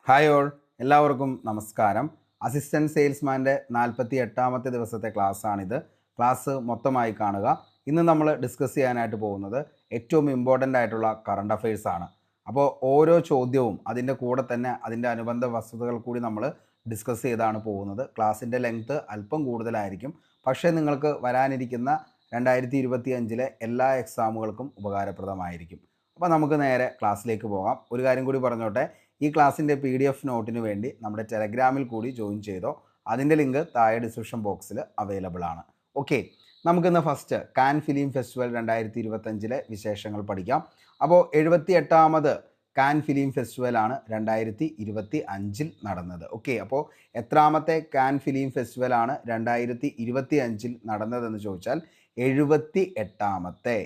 Hi all, എല്ലാവർക്കും നമസ്കാരം. Assistant സെയിൽസ്മാൻ്റെ 48ാമത്തെ ദിവസത്തെ ക്ലാസ്സാണിത്. ക്ലാസ് മൊത്തമായി കാണുക. ഇന്ന് നമ്മൾ ഡിസ്കസ് ചെയ്യാനായിട്ട് പോകുന്നത് ഏറ്റവും ഇമ്പോർട്ടൻ്റ് ആയിട്ടുള്ള കറണ്ട് അഫയേഴ്സാണ്. അപ്പോൾ ഓരോ ചോദ്യവും അതിൻ്റെ കൂടെ തന്നെ അതിൻ്റെ അനുബന്ധ വസ്തുതകൾ കൂടി നമ്മൾ ഡിസ്കസ് ചെയ്താണ് പോകുന്നത്. ക്ലാസ്സിൻ്റെ ലെങ്ത്ത് അല്പം കൂടുതലായിരിക്കും, പക്ഷേ നിങ്ങൾക്ക് വരാനിരിക്കുന്ന 2025 എല്ലാ എക്സാമുകൾക്കും ഉപകാരപ്രദമായിരിക്കും. അപ്പോൾ നമുക്ക് നേരെ ക്ലാസ്സിലേക്ക് പോകാം. ഒരു കാര്യം കൂടി പറഞ്ഞോട്ടെ, ഈ ക്ലാസ്സിൻ്റെ PDF നോട്ടിന് വേണ്ടി നമ്മുടെ ടെലഗ്രാമിൽ കൂടി ജോയിൻ ചെയ്തോ. അതിൻ്റെ ലിങ്ക് താഴെ ഡിസ്ക്രിപ്ഷൻ ബോക്സിൽ അവൈലബിൾ ആണ്. ഓക്കെ, നമുക്കിന്ന് ഫസ്റ്റ് കാൻ ഫിലിം ഫെസ്റ്റിവൽ 2025 വിശേഷങ്ങൾ പഠിക്കാം. അപ്പോൾ 78ാമത് കാൻ ഫിലിം ഫെസ്റ്റിവലാണ് 2025 നടന്നത്. ഓക്കെ, അപ്പോൾ എത്രാമത്തെ കാൻ ഫിലിം ഫെസ്റ്റിവലാണ് 2025 നടന്നതെന്ന് ചോദിച്ചാൽ 78ാമത്തെ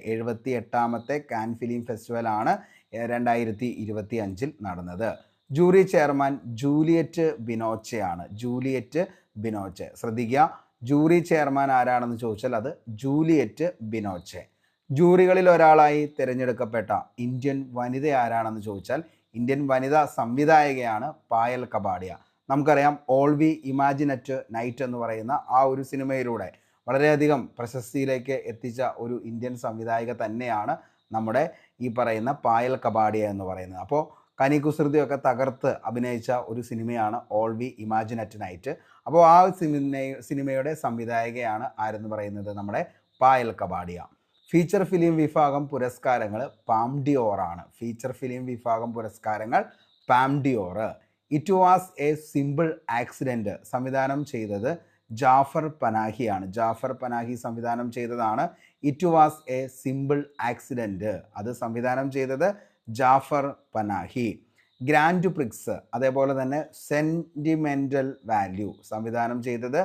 കാൻ ഫിലിം ഫെസ്റ്റിവലാണ് 2025 നടന്നത്. ജൂറി ചെയർമാൻ ജൂലിയറ്റ് ബിനോച്ചയാണ്. ജൂലിയറ്റ് ബിനോച്ചെ, ശ്രദ്ധിക്കുക, ജൂറി ചെയർമാൻ ആരാണെന്ന് ചോദിച്ചാൽ അത് ജൂലിയറ്റ് ബിനോച്ചെ. ജൂറികളിൽ ഒരാളായി തിരഞ്ഞെടുക്കപ്പെട്ട ഇന്ത്യൻ വനിത ആരാണെന്ന് ചോദിച്ചാൽ ഇന്ത്യൻ വനിതാ സംവിധായകയാണ് പായൽ കപാഡിയ. നമുക്കറിയാം, all we imagine at night എന്ന് പറയുന്ന ആ ഒരു സിനിമയിലൂടെ വളരെയധികം പ്രശസ്തിയിലേക്ക് എത്തിച്ച ഒരു ഇന്ത്യൻ സംവിധായിക തന്നെയാണ് നമ്മുടെ ഈ പറയുന്ന പായൽ കപാഡിയ എന്ന് പറയുന്നത്. അപ്പോൾ കനികുസൃതിയൊക്കെ തകർത്ത് അഭിനയിച്ച ഒരു സിനിമയാണ് all we imagine at night. അപ്പോൾ ആ സിനിമയുടെ സംവിധായകയാണ് ആരെന്ന് പറയുന്നത് നമ്മുടെ പായൽ കപാഡിയ. ഫീച്ചർ ഫിലിം വിഭാഗം പുരസ്കാരങ്ങൾ പാം ഡിയോറാണ്. ഫീച്ചർ ഫിലിം വിഭാഗം പുരസ്കാരങ്ങൾ palm d'Or. It was a simple accident സംവിധാനം ചെയ്തത് ജാഫർ പനാഹിയാണ്. ജാഫർ പനാഹി സംവിധാനം ചെയ്തതാണ് it was a simple accident. അത് സംവിധാനം ചെയ്തത് ജാഫർ പനാഹി. ഗ്രാൻഡ് പ്രിക്സ്, അതേപോലെ തന്നെ സെൻറ്റിമെൻ്റൽ വാല്യൂ സംവിധാനം ചെയ്തത്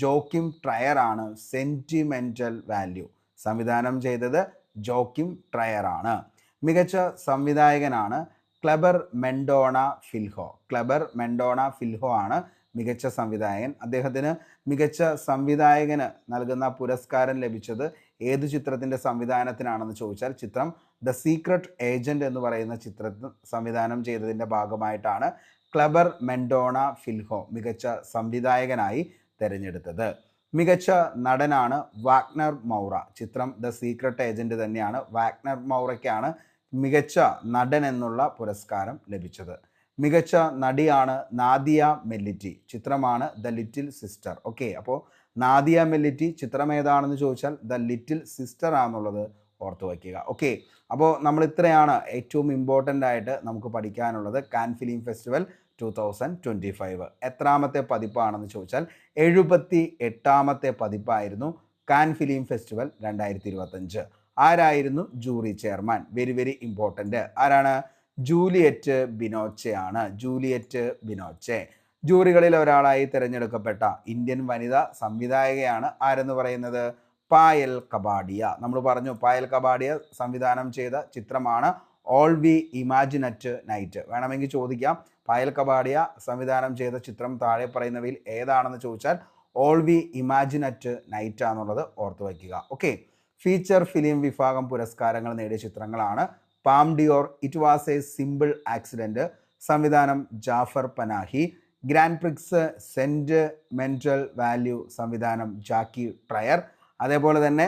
ജോക്കിം ട്രയർ ആണ്. സെൻറ്റിമെൻ്റൽ വാല്യൂ സംവിധാനം ചെയ്തത് ജോക്കിം ട്രയർ ആണ്. മികച്ച സംവിധായകനാണ് ക്ലെബർ മെൻഡോണ ഫിൽഹോ. ക്ലെബർ മെൻഡോണ ഫിൽഹോ ആണ് മികച്ച സംവിധായകൻ. അദ്ദേഹത്തിന് മികച്ച സംവിധായകന് നൽകുന്ന പുരസ്കാരം ലഭിച്ചത് ഏത് ചിത്രത്തിൻ്റെ സംവിധാനത്തിനാണെന്ന് ചോദിച്ചാൽ ചിത്രം ദ സീക്രട്ട് ഏജൻറ് എന്ന് പറയുന്ന ചിത്രത്തിൽ സംവിധാനം ചെയ്തതിൻ്റെ ഭാഗമായിട്ടാണ് ക്ലെബർ മെൻഡോണ ഫിൽഹോ മികച്ച സംവിധായകനായി തിരഞ്ഞെടുത്തത്. മികച്ച നടനാണ് വാഗ്നർ മൗറ. ചിത്രം ദ സീക്രട്ട് ഏജൻറ് തന്നെയാണ്. വാഗ്നർ മൗറയ്ക്കാണ് മികച്ച നടൻ എന്നുള്ള പുരസ്കാരം ലഭിച്ചത്. മികച്ച നടിയാണ് നാദിയ മെല്ലിറ്റി. ചിത്രമാണ് ദ ലിറ്റിൽ സിസ്റ്റർ. ഓക്കെ, അപ്പോൾ നാദിയ മെല്ലിറ്റി ചിത്രം ഏതാണെന്ന് ചോദിച്ചാൽ ദ ലിറ്റിൽ സിസ്റ്റർ ആണെന്നുള്ളത് ഓർത്തു വയ്ക്കുക. ഓക്കെ, അപ്പോൾ നമ്മൾ ഇത്രയാണ് ഏറ്റവും ഇമ്പോർട്ടൻ്റ് ആയിട്ട് നമുക്ക് പഠിക്കാനുള്ളത്. കാൻ ഫിലിം ഫെസ്റ്റിവൽ 2025 എത്രാമത്തെ പതിപ്പാണെന്ന് ചോദിച്ചാൽ 78ാമത്തെ പതിപ്പായിരുന്നു കാൻ ഫിലിം ഫെസ്റ്റിവൽ 2025. ആരായിരുന്നു jury chairman? Very very important. ആരാണ്? ജൂലിയറ്റ് ബിനോച്ചെയാണ്. ജൂലിയറ്റ് ബിനോച്ചെ. ജൂറികളിൽ ഒരാളായി തിരഞ്ഞെടുക്കപ്പെട്ട ഇന്ത്യൻ വനിതാ സംവിധായകയാണ് ആരെന്ന് പറയുന്നത്? പായൽ കപാഡിയ. നമ്മൾ പറഞ്ഞു, പായൽ കപാഡിയ സംവിധാനം ചെയ്ത ചിത്രമാണ് all we imagine at night. വേണമെങ്കിൽ ചോദിക്കാം, പായൽ കപാഡിയ സംവിധാനം ചെയ്ത ചിത്രം താഴെ പറയുന്നവയിൽ ഏതാണെന്ന് ചോദിച്ചാൽ all we imagine at night ആണെന്നുള്ളത് ഓർത്തു വയ്ക്കുക. ഓക്കെ, ഫീച്ചർ ഫിലിം വിഭാഗം പുരസ്കാരങ്ങൾ നേടിയ ചിത്രങ്ങളാണ് Palme d'Or, it was a simple accident സംവിധാനം Jafar Panahi, grand prix sentimental value സംവിധാനം ജാക്കി ട്രയർ, അതേപോലെ തന്നെ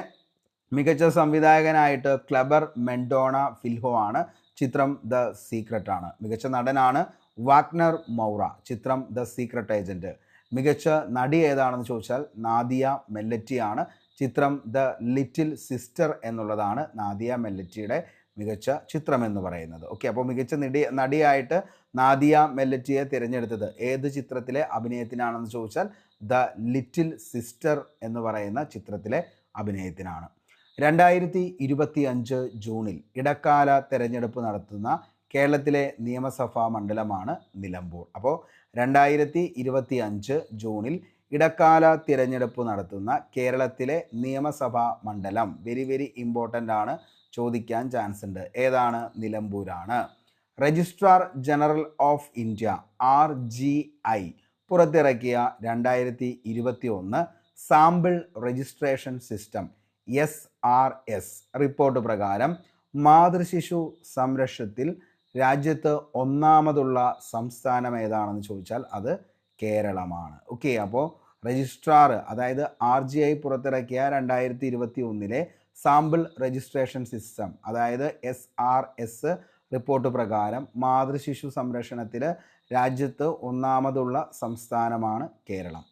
മികച്ച സംവിധായകനായിട്ട് ക്ലെബർ മെൻഡോണ ഫിൽഹോ ആണ്. ചിത്രം ദ സീക്രട്ട് ആണ്. മികച്ച നടനാണ് വാഗ്നർ മൗറ. ചിത്രം ദ സീക്രട്ട് ഏജൻറ്റ്. മികച്ച നടി ഏതാണെന്ന് ചോദിച്ചാൽ നാദിയ മെല്ലറ്റി ആണ്. ചിത്രം ദ ലിറ്റിൽ സിസ്റ്റർ എന്നുള്ളതാണ് നാദിയ മെല്ലറ്റിയുടെ മികച്ച ചിത്രം എന്ന് പറയുന്നത്. ഓക്കെ, അപ്പോൾ മികച്ച നടിയായിട്ട് നാദിയ മെല്ലറ്റിയെ തിരഞ്ഞെടുത്തത് ഏത് ചിത്രത്തിലെ അഭിനയത്തിനാണെന്ന് ചോദിച്ചാൽ ദ ലിറ്റിൽ സിസ്റ്റർ എന്ന് പറയുന്ന ചിത്രത്തിലെ അഭിനയത്തിനാണ്. 2025 ജൂണിൽ ഇടക്കാല തെരഞ്ഞെടുപ്പ് നടത്തുന്ന കേരളത്തിലെ നിയമസഭാ മണ്ഡലമാണ് നിലമ്പൂർ. അപ്പോൾ 2025 ജൂണിൽ ഇടക്കാല തിരഞ്ഞെടുപ്പ് നടത്തുന്ന കേരളത്തിലെ നിയമസഭാ മണ്ഡലം വെരി വെരി ഇമ്പോർട്ടൻ്റ് ആണ്, ചോദിക്കാൻ ചാൻസ് ഉണ്ട്. ഏതാണ്? നിലമ്പൂരാണ്. Registrar general of India RGI പുറത്തിറക്കിയ 2021 sample registration system SRS report പ്രകാരം മാതൃശിശു സംരക്ഷണത്തിൽ രാജ്യത്ത് ഒന്നാമതുള്ള സംസ്ഥാനം ഏതാണെന്ന് ചോദിച്ചാൽ അത് കേരളമാണ്. ഓക്കെ, അപ്പോൾ രജിസ്ട്രാർ അതായത് RGI പുറത്തിറക്കിയ 2021 സാമ്പിൾ രജിസ്ട്രേഷൻ സിസ്റ്റം അതായത് SRS റിപ്പോർട്ട് പ്രകാരം മാതൃശിശു സംരക്ഷണത്തിൽ രാജ്യത്ത് ഒന്നാമതുള്ള സംസ്ഥാനമാണ് കേരളം.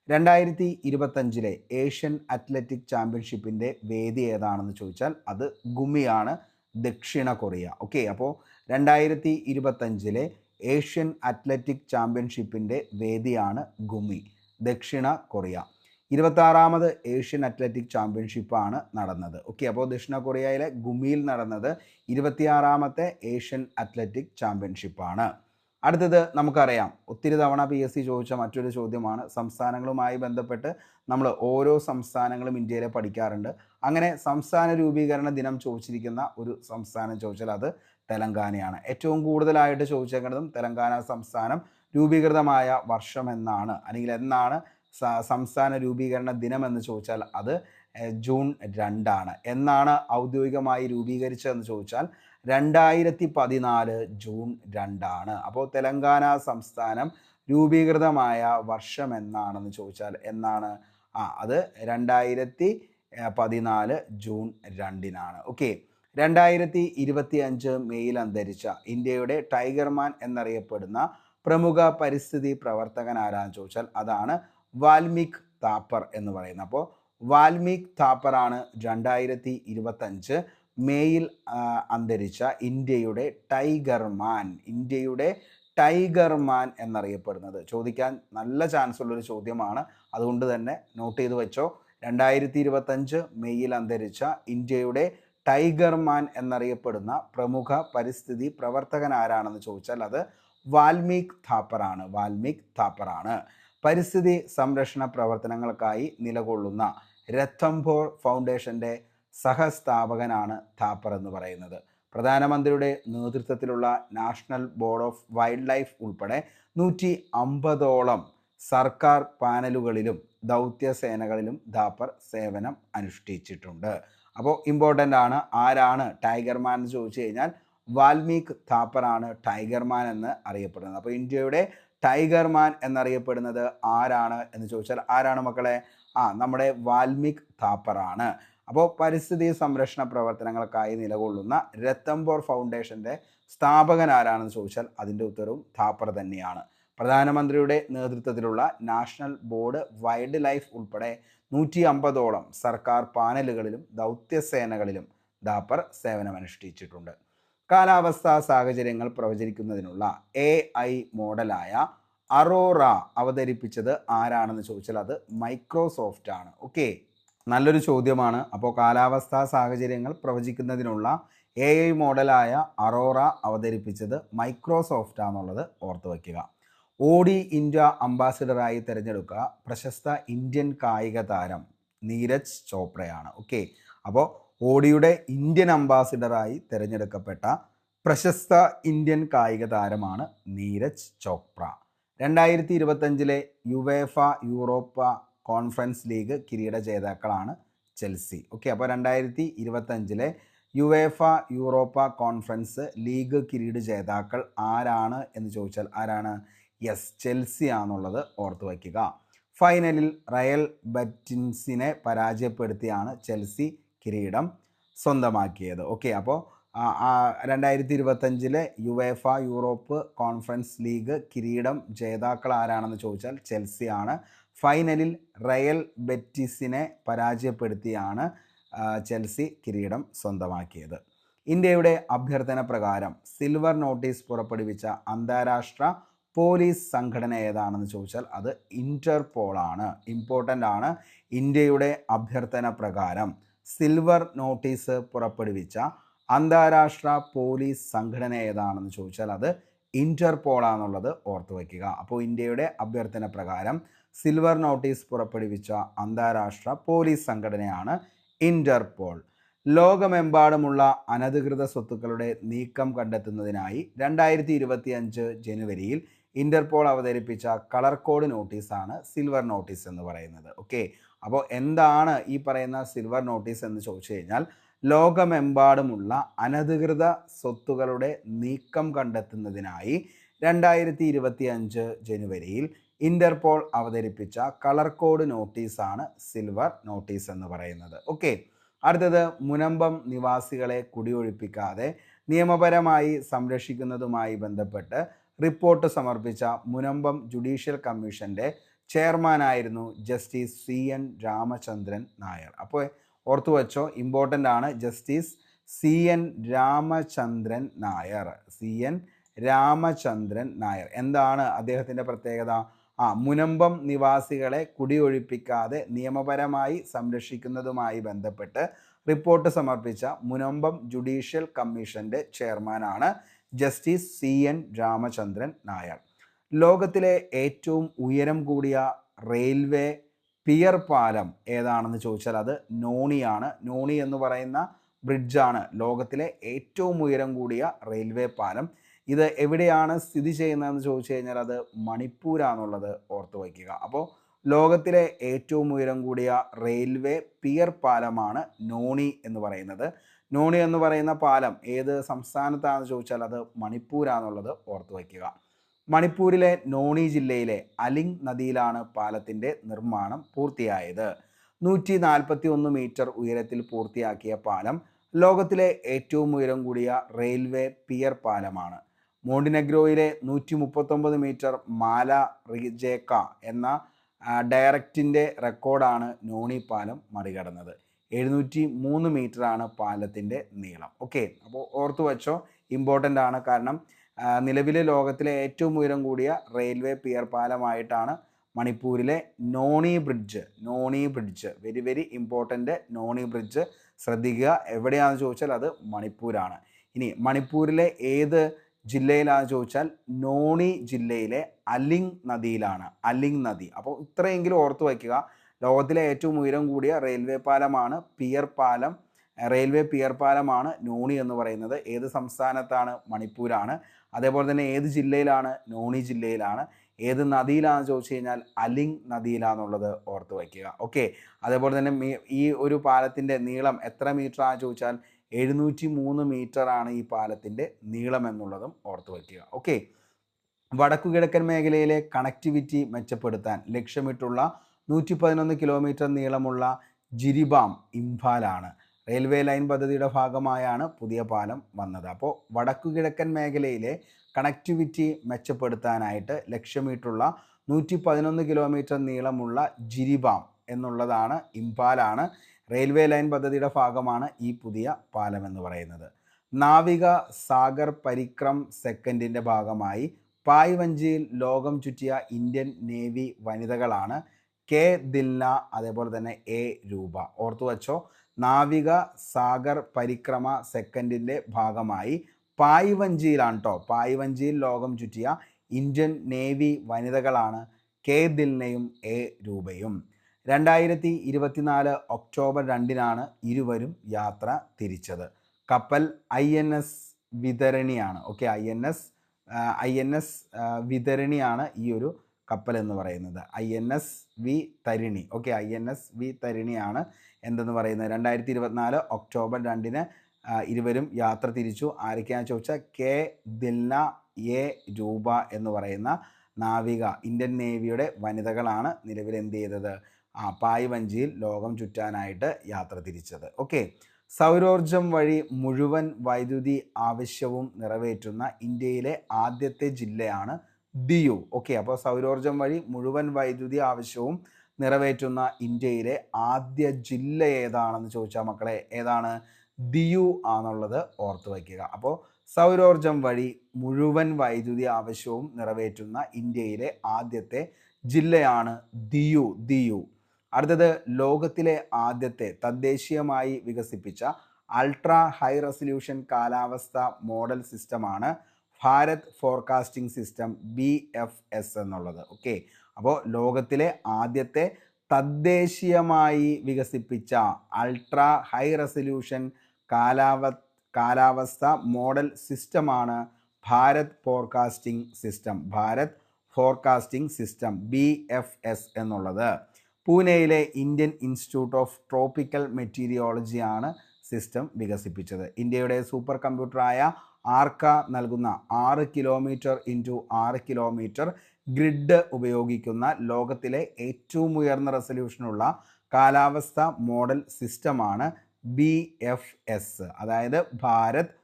2025 ഏഷ്യൻ അത്ലറ്റിക് ചാമ്പ്യൻഷിപ്പിൻ്റെ വേദി ഏതാണെന്ന് ചോദിച്ചാൽ അത് ഗുമിയാണ്, ദക്ഷിണ കൊറിയ. ഓക്കെ, അപ്പോൾ 2025 ഏഷ്യൻ അത്ലറ്റിക് ചാമ്പ്യൻഷിപ്പിൻ്റെ വേദിയാണ് ഗുമി, ദക്ഷിണ കൊറിയ. 26ാമത് ഏഷ്യൻ അത്ലറ്റിക് ചാമ്പ്യൻഷിപ്പാണ് നടന്നത്. ഓക്കെ, അപ്പോൾ ദക്ഷിണ കൊറിയയിലെ ഗുമിയിൽ നടന്നത് 26ാമത്തെ ഏഷ്യൻ അത്ലറ്റിക് ചാമ്പ്യൻഷിപ്പാണ്. അടുത്തത് നമുക്കറിയാം, ഒത്തിരി തവണ PSC ചോദിച്ച മറ്റൊരു ചോദ്യമാണ്. സംസ്ഥാനങ്ങളുമായി ബന്ധപ്പെട്ട് നമ്മൾ ഓരോ സംസ്ഥാനങ്ങളും ഇന്ത്യയിലെ പഠിക്കാറുണ്ട്. അങ്ങനെ സംസ്ഥാന രൂപീകരണ ദിനം ചോദിച്ചിരിക്കുന്ന ഒരു സംസ്ഥാനം ചോദിച്ചാൽ അത് തെലങ്കാനയാണ്. ഏറ്റവും കൂടുതലായിട്ട് ചോദിച്ചേക്കുന്നതും തെലങ്കാന സംസ്ഥാനം രൂപീകൃതമായ വർഷം എന്നാണ്, അല്ലെങ്കിൽ എന്നാണ് സംസ്ഥാന രൂപീകരണ ദിനം എന്ന് ചോദിച്ചാൽ അത് ജൂൺ 2 എന്നാണ് ഔദ്യോഗികമായി രൂപീകരിച്ചതെന്ന് ചോദിച്ചാൽ 2014 ജൂൺ 2. അപ്പോൾ തെലങ്കാന സംസ്ഥാനം രൂപീകൃതമായ വർഷം എന്നാണെന്ന് ചോദിച്ചാൽ എന്നാണ്? അത് 2014 ജൂൺ 2. ഓക്കെ, 2025 മെയ്യിൽ അന്തരിച്ച ഇന്ത്യയുടെ ടൈഗർമാൻ എന്നറിയപ്പെടുന്ന പ്രമുഖ പരിസ്ഥിതി പ്രവർത്തകൻ ആരാന്ന് ചോദിച്ചാൽ അതാണ് വാൽമീക് താപ്പർ എന്ന് പറയുന്നത്. അപ്പോൾ വാൽമീക് താപ്പറാണ് 2025 മെയ്യിൽ അന്തരിച്ച ഇന്ത്യയുടെ ടൈഗർമാൻ എന്നറിയപ്പെടുന്നത്. ചോദിക്കാൻ നല്ല ചാൻസ് ഉള്ളൊരു ചോദ്യമാണ്, അതുകൊണ്ട് തന്നെ നോട്ട് ചെയ്ത് വെച്ചോ. 2025 മെയ്യിൽ അന്തരിച്ച ഇന്ത്യയുടെ ടൈഗർമാൻ എന്നറിയപ്പെടുന്ന പ്രമുഖ പരിസ്ഥിതി പ്രവർത്തകൻ ആരാണെന്ന് ചോദിച്ചാൽ അത് വാൽമീക് താപ്പറാണ്. പരിസ്ഥിതി സംരക്ഷണ പ്രവർത്തനങ്ങൾക്കായി നിലകൊള്ളുന്ന രത്തംബോർ ഫൗണ്ടേഷൻ്റെ സഹസ്ഥാപകനാണ് താപ്പർ എന്ന് പറയുന്നത്. പ്രധാനമന്ത്രിയുടെ നേതൃത്വത്തിലുള്ള national board of wild life ഉൾപ്പെടെ 150ഓളം സർക്കാർ പാനലുകളിലും ദൗത്യസേനകളിലും താപ്പർ സേവനം അനുഷ്ഠിച്ചിട്ടുണ്ട്. അപ്പോൾ ഇമ്പോർട്ടൻ്റ് ആണ്, ആരാണ് ടൈഗർമാൻ എന്ന് ചോദിച്ചു കഴിഞ്ഞാൽ വാൽമീക് താപ്പറാണ് ടൈഗർമാൻ എന്ന് അറിയപ്പെടുന്നത്. അപ്പോൾ ഇന്ത്യയുടെ ടൈഗർമാൻ എന്നറിയപ്പെടുന്നത് ആരാണ് എന്ന് ചോദിച്ചാൽ ആരാണ് മക്കളെ? നമ്മുടെ വാൽമീക് താപ്പറാണ്. അപ്പോൾ പരിസ്ഥിതി സംരക്ഷണ പ്രവർത്തനങ്ങൾക്കായി നിലകൊള്ളുന്ന രത്തംബോർ ഫൗണ്ടേഷൻ്റെ സ്ഥാപകൻ ആരാണെന്ന് ചോദിച്ചാൽ അതിൻ്റെ ഉത്തരവും താപ്പർ തന്നെയാണ്. പ്രധാനമന്ത്രിയുടെ നേതൃത്വത്തിലുള്ള നാഷണൽ ബോർഡ് വൈൽഡ് ലൈഫ് ഉൾപ്പെടെ 150ഓളം സർക്കാർ പാനലുകളിലും ദൗത്യസേനകളിലും താപ്പർ സേവനമനുഷ്ഠിച്ചിട്ടുണ്ട്. കാലാവസ്ഥാ സാഹചര്യങ്ങൾ പ്രവചിക്കുന്നതിനുള്ള AI മോഡലായ അറോറ അവതരിപ്പിച്ചത് ആരാണെന്ന് ചോദിച്ചാൽ അത് മൈക്രോസോഫ്റ്റ് ആണ്. ഓക്കെ, നല്ലൊരു ചോദ്യമാണ്. അപ്പോൾ കാലാവസ്ഥാ സാഹചര്യങ്ങൾ പ്രവചിക്കുന്നതിനുള്ള AI മോഡലായ അറോറ അവതരിപ്പിച്ചത് മൈക്രോസോഫ്റ്റ് ആണെന്നുള്ളത് ഓർത്തു വയ്ക്കുക. ഓഡി ഇന്ത്യ അംബാസിഡറായി തിരഞ്ഞെടുക്കുക പ്രശസ്ത ഇന്ത്യൻ കായിക താരം നീരജ് ചോപ്രയാണ്. ഓക്കെ, അപ്പോൾ ഓഡിയുടെ ഇന്ത്യൻ അംബാസിഡറായി തിരഞ്ഞെടുക്കപ്പെട്ട പ്രശസ്ത ഇന്ത്യൻ കായിക താരമാണ് Neeraj Chopra. 2025 UEFA Europa conference league കിരീട ജേതാക്കളാണ് ചെൽസി. ഓക്കെ, അപ്പോൾ 2025 യുവേഫ യൂറോപ്പ കോൺഫറൻസ് ലീഗ് കിരീട ജേതാക്കൾ ആരാണ് എന്ന് ചോദിച്ചാൽ ആരാണ്? ചെൽസി ആണെന്നുള്ളത് ഓർത്തു വയ്ക്കുക. ഫൈനലിൽ റയൽ ബെറ്റിസിനെ പരാജയപ്പെടുത്തിയാണ് ചെൽസി കിരീടം സ്വന്തമാക്കിയത്. ഓക്കെ, അപ്പോൾ 2025 യുവേഫ യൂറോപ്പ് കോൺഫറൻസ് ലീഗ് കിരീടം ജേതാക്കൾ ആരാണെന്ന് ചോദിച്ചാൽ ചെൽസി ആണ്. ഫൈനലിൽ റയൽ ബെറ്റിസിനെ പരാജയപ്പെടുത്തിയാണ് ചെൽസി കിരീടം സ്വന്തമാക്കിയത്. ഇന്ത്യയുടെ അഭ്യർത്ഥന പ്രകാരം സിൽവർ നോട്ടീസ് പുറപ്പെടുവിച്ച അന്താരാഷ്ട്ര പോലീസ് സംഘടന ഏതാണെന്ന് ചോദിച്ചാൽ അത് ഇന്റർപോൾ ആണ്. ഇമ്പോർട്ടൻ്റ് ആണ്. ഇന്ത്യയുടെ അഭ്യർത്ഥന പ്രകാരം സിൽവർ നോട്ടീസ് പുറപ്പെടുവിച്ച അന്താരാഷ്ട്ര പോലീസ് സംഘടന ഏതാണെന്ന് ചോദിച്ചാൽ അത് ഇന്റർപോൾ ആണെന്നുള്ളത് ഓർത്തു വയ്ക്കുക. അപ്പോൾ ഇന്ത്യയുടെ അഭ്യർത്ഥന പ്രകാരം സിൽവർ നോട്ടീസ് പുറപ്പെടുവിച്ച അന്താരാഷ്ട്ര പോലീസ് സംഘടനയാണ് ഇന്റർപോൾ. ലോകമെമ്പാടുമുള്ള അനധികൃത സ്വത്തുക്കളുടെ നീക്കം കണ്ടെത്തുന്നതിനായി 2025 ജനുവരിയിൽ ഇന്റർപോൾ അവതരിപ്പിച്ച കളർ കോഡ് നോട്ടീസാണ് സിൽവർ നോട്ടീസ് എന്ന് പറയുന്നത്. ഓക്കെ, അപ്പോൾ എന്താണ് ഈ പറയുന്ന സിൽവർ നോട്ടീസ് എന്ന് ചോദിച്ചു കഴിഞ്ഞാൽ ലോകമെമ്പാടുമുള്ള അനധികൃത സ്വത്തുക്കളുടെ നീക്കം കണ്ടെത്തുന്നതിനായി 2025 ജനുവരിയിൽ ഇന്റർപോൾ അവതരിപ്പിച്ച കളർ കോഡ് നോട്ടീസാണ് സിൽവർ നോട്ടീസ് എന്ന് പറയുന്നത്. ഓക്കെ, അടുത്തത് മുനമ്പം നിവാസികളെ കുടിയൊഴിപ്പിക്കാതെ നിയമപരമായി സംരക്ഷിക്കുന്നതുമായി ബന്ധപ്പെട്ട് റിപ്പോർട്ട് സമർപ്പിച്ച മുനമ്പം ജുഡീഷ്യൽ കമ്മീഷന്റെ ചെയർമാനായിരുന്നു ജസ്റ്റിസ് CN രാമചന്ദ്രൻ നായർ. അപ്പോൾ ഓർത്തു വച്ചോ, ഇമ്പോർട്ടൻ്റ് ആണ്. Justice CN Ramachandran Nair. CN Ramachandran Nair. എന്താണ് അദ്ദേഹത്തിൻ്റെ പ്രത്യേകത? മുനമ്പം നിവാസികളെ കുടിയൊഴിപ്പിക്കാതെ നിയമപരമായി സംരക്ഷിക്കുന്നതുമായി ബന്ധപ്പെട്ട് റിപ്പോർട്ട് സമർപ്പിച്ച മുനമ്പം ജുഡീഷ്യൽ കമ്മീഷന്റെ ചെയർമാനാണ് ജസ്റ്റിസ് CN രാമചന്ദ്രൻ നായർ. ലോകത്തിലെ ഏറ്റവും ഉയരം കൂടിയ റെയിൽവേ പിയർ പാലം ഏതാണെന്ന് ചോദിച്ചാൽ അത് നോണിയാണ്. നോണി എന്ന് പറയുന്ന ബ്രിഡ്ജാണ് ലോകത്തിലെ ഏറ്റവും ഉയരം കൂടിയ റെയിൽവേ പാലം. ഇത് എവിടെയാണ് സ്ഥിതി ചെയ്യുന്നതെന്ന് ചോദിച്ചു കഴിഞ്ഞാൽ അത് മണിപ്പൂരാണെന്നുള്ളത് ഓർത്തു വയ്ക്കുക. അപ്പോൾ ലോകത്തിലെ ഏറ്റവും ഉയരം കൂടിയ റെയിൽവേ പിയർ പാലമാണ് നോണി എന്ന് പറയുന്നത്. നോണി എന്ന് പറയുന്ന പാലം ഏത് സംസ്ഥാനത്താണെന്ന് ചോദിച്ചാൽ അത് മണിപ്പൂരാണെന്നുള്ളത് ഓർത്തു വയ്ക്കുക. മണിപ്പൂരിലെ നോണി ജില്ലയിലെ അലിംഗ് നദിയിലാണ് പാലത്തിൻ്റെ നിർമ്മാണം പൂർത്തിയായത്. 141 മീറ്റർ ഉയരത്തിൽ പൂർത്തിയാക്കിയ പാലം ലോകത്തിലെ ഏറ്റവും ഉയരം കൂടിയ റെയിൽവേ പിയർ പാലമാണ്. മോണ്ടിനെഗ്രോയിലെ 139 മീറ്റർ മാല റിജേക്ക എന്ന ഡയറക്റ്റിൻ്റെ റെക്കോർഡാണ് നോണി പാലം മറികടന്നത്. 703 മീറ്ററാണ് പാലത്തിൻ്റെ നീളം. ഓക്കെ, അപ്പോൾ ഓർത്തു വച്ചോ, ഇമ്പോർട്ടൻ്റ് ആണ്. കാരണം നിലവിലെ ലോകത്തിലെ ഏറ്റവും ഉയരം കൂടിയ റെയിൽവേ പിയർ പാലമായിട്ടാണ് മണിപ്പൂരിലെ noni bridge very very important. Noni bridge ശ്രദ്ധിക്കുക. എവിടെയാണെന്ന് ചോദിച്ചാൽ അത് മണിപ്പൂരാണ്. ഇനി മണിപ്പൂരിലെ ഏത് ജില്ലയിലാണെന്ന് ചോദിച്ചാൽ നോണി ജില്ലയിലെ അലിംഗ് നദിയിലാണ്. അലിംഗ് നദി. അപ്പോൾ ഇത്രയെങ്കിലും ഓർത്തു വയ്ക്കുക. ലോകത്തിലെ ഏറ്റവും ഉയരം കൂടിയ റെയിൽവേ പാലമാണ് റെയിൽവേ പിയർ പാലമാണ് നോണി എന്ന് പറയുന്നത്. ഏത് സംസ്ഥാനത്താണ്? മണിപ്പൂരാണ്. അതേപോലെ തന്നെ ഏത് ജില്ലയിലാണ്? നോണി ജില്ലയിലാണ്. ഏത് നദിയിലാണെന്ന് ചോദിച്ചു കഴിഞ്ഞാൽ അലിംഗ് നദിയിലാണെന്നുള്ളത് ഓർത്ത് വയ്ക്കുക. ഓക്കെ, അതേപോലെ തന്നെ ഈ ഒരു പാലത്തിൻ്റെ നീളം എത്ര മീറ്റർ ആണെന്ന് ചോദിച്ചാൽ 703 മീറ്റർ ആണ് ഈ പാലത്തിൻ്റെ നീളം എന്നുള്ളതും ഓർത്ത് വയ്ക്കുക. ഓക്കെ, വടക്കുകിഴക്കൻ മേഖലയിലെ കണക്ടിവിറ്റി മെച്ചപ്പെടുത്താൻ ലക്ഷ്യമിട്ടുള്ള 111 കിലോമീറ്റർ നീളമുള്ള ജിരിബാം ഇംഫാലാണ്. റെയിൽവേ ലൈൻ പദ്ധതിയുടെ ഭാഗമായാണ് പുതിയ പാലം വന്നത്. അപ്പോൾ വടക്കുകിഴക്കൻ മേഖലയിലെ കണക്ടിവിറ്റി മെച്ചപ്പെടുത്താനായിട്ട് ലക്ഷ്യമിട്ടുള്ള 111 കിലോമീറ്റർ നീളമുള്ള ജിരിബാം എന്നുള്ളതാണ് ഇംഫാലാണ്. റെയിൽവേ ലൈൻ പദ്ധതിയുടെ ഭാഗമാണ് ഈ പുതിയ പാലം എന്ന് പറയുന്നത്. നാവിക സാഗർ പരിക്രം സെക്കൻഡിൻ്റെ ഭാഗമായി പായ്വഞ്ചിയിൽ ലോകം ചുറ്റിയ ഇന്ത്യൻ നേവി വനിതകളാണ് കെ ദിൽന, അതേപോലെ തന്നെ എ രൂപ. ഓർത്തു വച്ചോ, നാവിക സാഗർ പരിക്രമ സെക്കൻഡിൻ്റെ ഭാഗമായി പായ്വഞ്ചിയിൽ ലോകം ചുറ്റിയ ഇന്ത്യൻ നേവി വനിതകളാണ് കെ ദിൽനയും എ രൂപയും. 2024 ഒക്ടോബർ 2 ഇരുവരും യാത്ര തിരിച്ചത്. കപ്പൽ INS വിതരണിയാണ്. ഓക്കെ, INS വിതരണിയാണ് ഈ ഒരു കപ്പൽ എന്ന് പറയുന്നത്. INS V Tarini. Okay, INS V തരിണിയാണ് എന്തെന്ന് പറയുന്നത്. 2024 ഒക്ടോബർ 2 ഇരുവരും യാത്ര തിരിച്ചു. ആരൊക്കെയാണെന്ന് ചോദിച്ചാൽ കെ ദിൽന, എ രൂപ എന്ന് പറയുന്ന നാവിക ഇന്ത്യൻ നേവിയുടെ വനിതകളാണ് നിലവിൽ എന്ത് ചെയ്തത്? പായ്വഞ്ചിയിൽ ലോകം ചുറ്റാനായിട്ട് യാത്ര തിരിച്ചത്. ഓക്കെ, സൗരോർജം വഴി മുഴുവൻ വൈദ്യുതി ആവശ്യവും നിറവേറ്റുന്ന ഇന്ത്യയിലെ ആദ്യത്തെ ജില്ലയാണ് ദിയു. ഓക്കെ, അപ്പോൾ സൗരോർജം വഴി മുഴുവൻ വൈദ്യുതി ആവശ്യവും നിറവേറ്റുന്ന ഇന്ത്യയിലെ ആദ്യ ജില്ല ഏതാണെന്ന് ചോദിച്ചാൽ മക്കളെ ഏതാണ്? ദിയു ആണെന്നുള്ളത് ഓർത്ത് വയ്ക്കുക. അപ്പോൾ സൗരോർജം വഴി മുഴുവൻ വൈദ്യുതി ആവശ്യവും നിറവേറ്റുന്ന ഇന്ത്യയിലെ ആദ്യത്തെ ജില്ലയാണ് ദിയു. അടുത്തത് ലോകത്തിലെ ആദ്യത്തെ തദ്ദേശീയമായി വികസിപ്പിച്ച അൾട്രാ ഹൈ റെസൊല്യൂഷൻ കാലാവസ്ഥ മോഡൽ സിസ്റ്റമാണ് ഭാരത് ഫോർകാസ്റ്റിംഗ് സിസ്റ്റം BFS എന്നുള്ളത്. ഓക്കെ, അപ്പോൾ ലോകത്തിലെ ആദ്യത്തെ തദ്ദേശീയമായി വികസിപ്പിച്ച അൾട്രാ ഹൈ റെസൊല്യൂഷൻ കാലാവസ്ഥ മോഡൽ സിസ്റ്റമാണ് ഭാരത് ഫോർകാസ്റ്റിംഗ് സിസ്റ്റം BFS എന്നുള്ളത്. പൂനെയിലെ ഇന്ത്യൻ ഇൻസ്റ്റിറ്റ്യൂട്ട് ഓഫ് ട്രോപ്പിക്കൽ മെറ്റീരിയോളജിയാണ് സിസ്റ്റം വികസിപ്പിച്ചത്. ഇന്ത്യയുടെ സൂപ്പർ കമ്പ്യൂട്ടറായ ആർക്ക നൽകുന്ന 6 കിലോമീറ്റർ ഇൻറ്റു 6 കിലോമീറ്റർ ഗ്രിഡ് ഉപയോഗിക്കുന്ന ലോകത്തിലെ ഏറ്റവും ഉയർന്ന റെസൊല്യൂഷനുള്ള കാലാവസ്ഥ മോഡൽ സിസ്റ്റമാണ് BFS, അതായത് ഭാരത്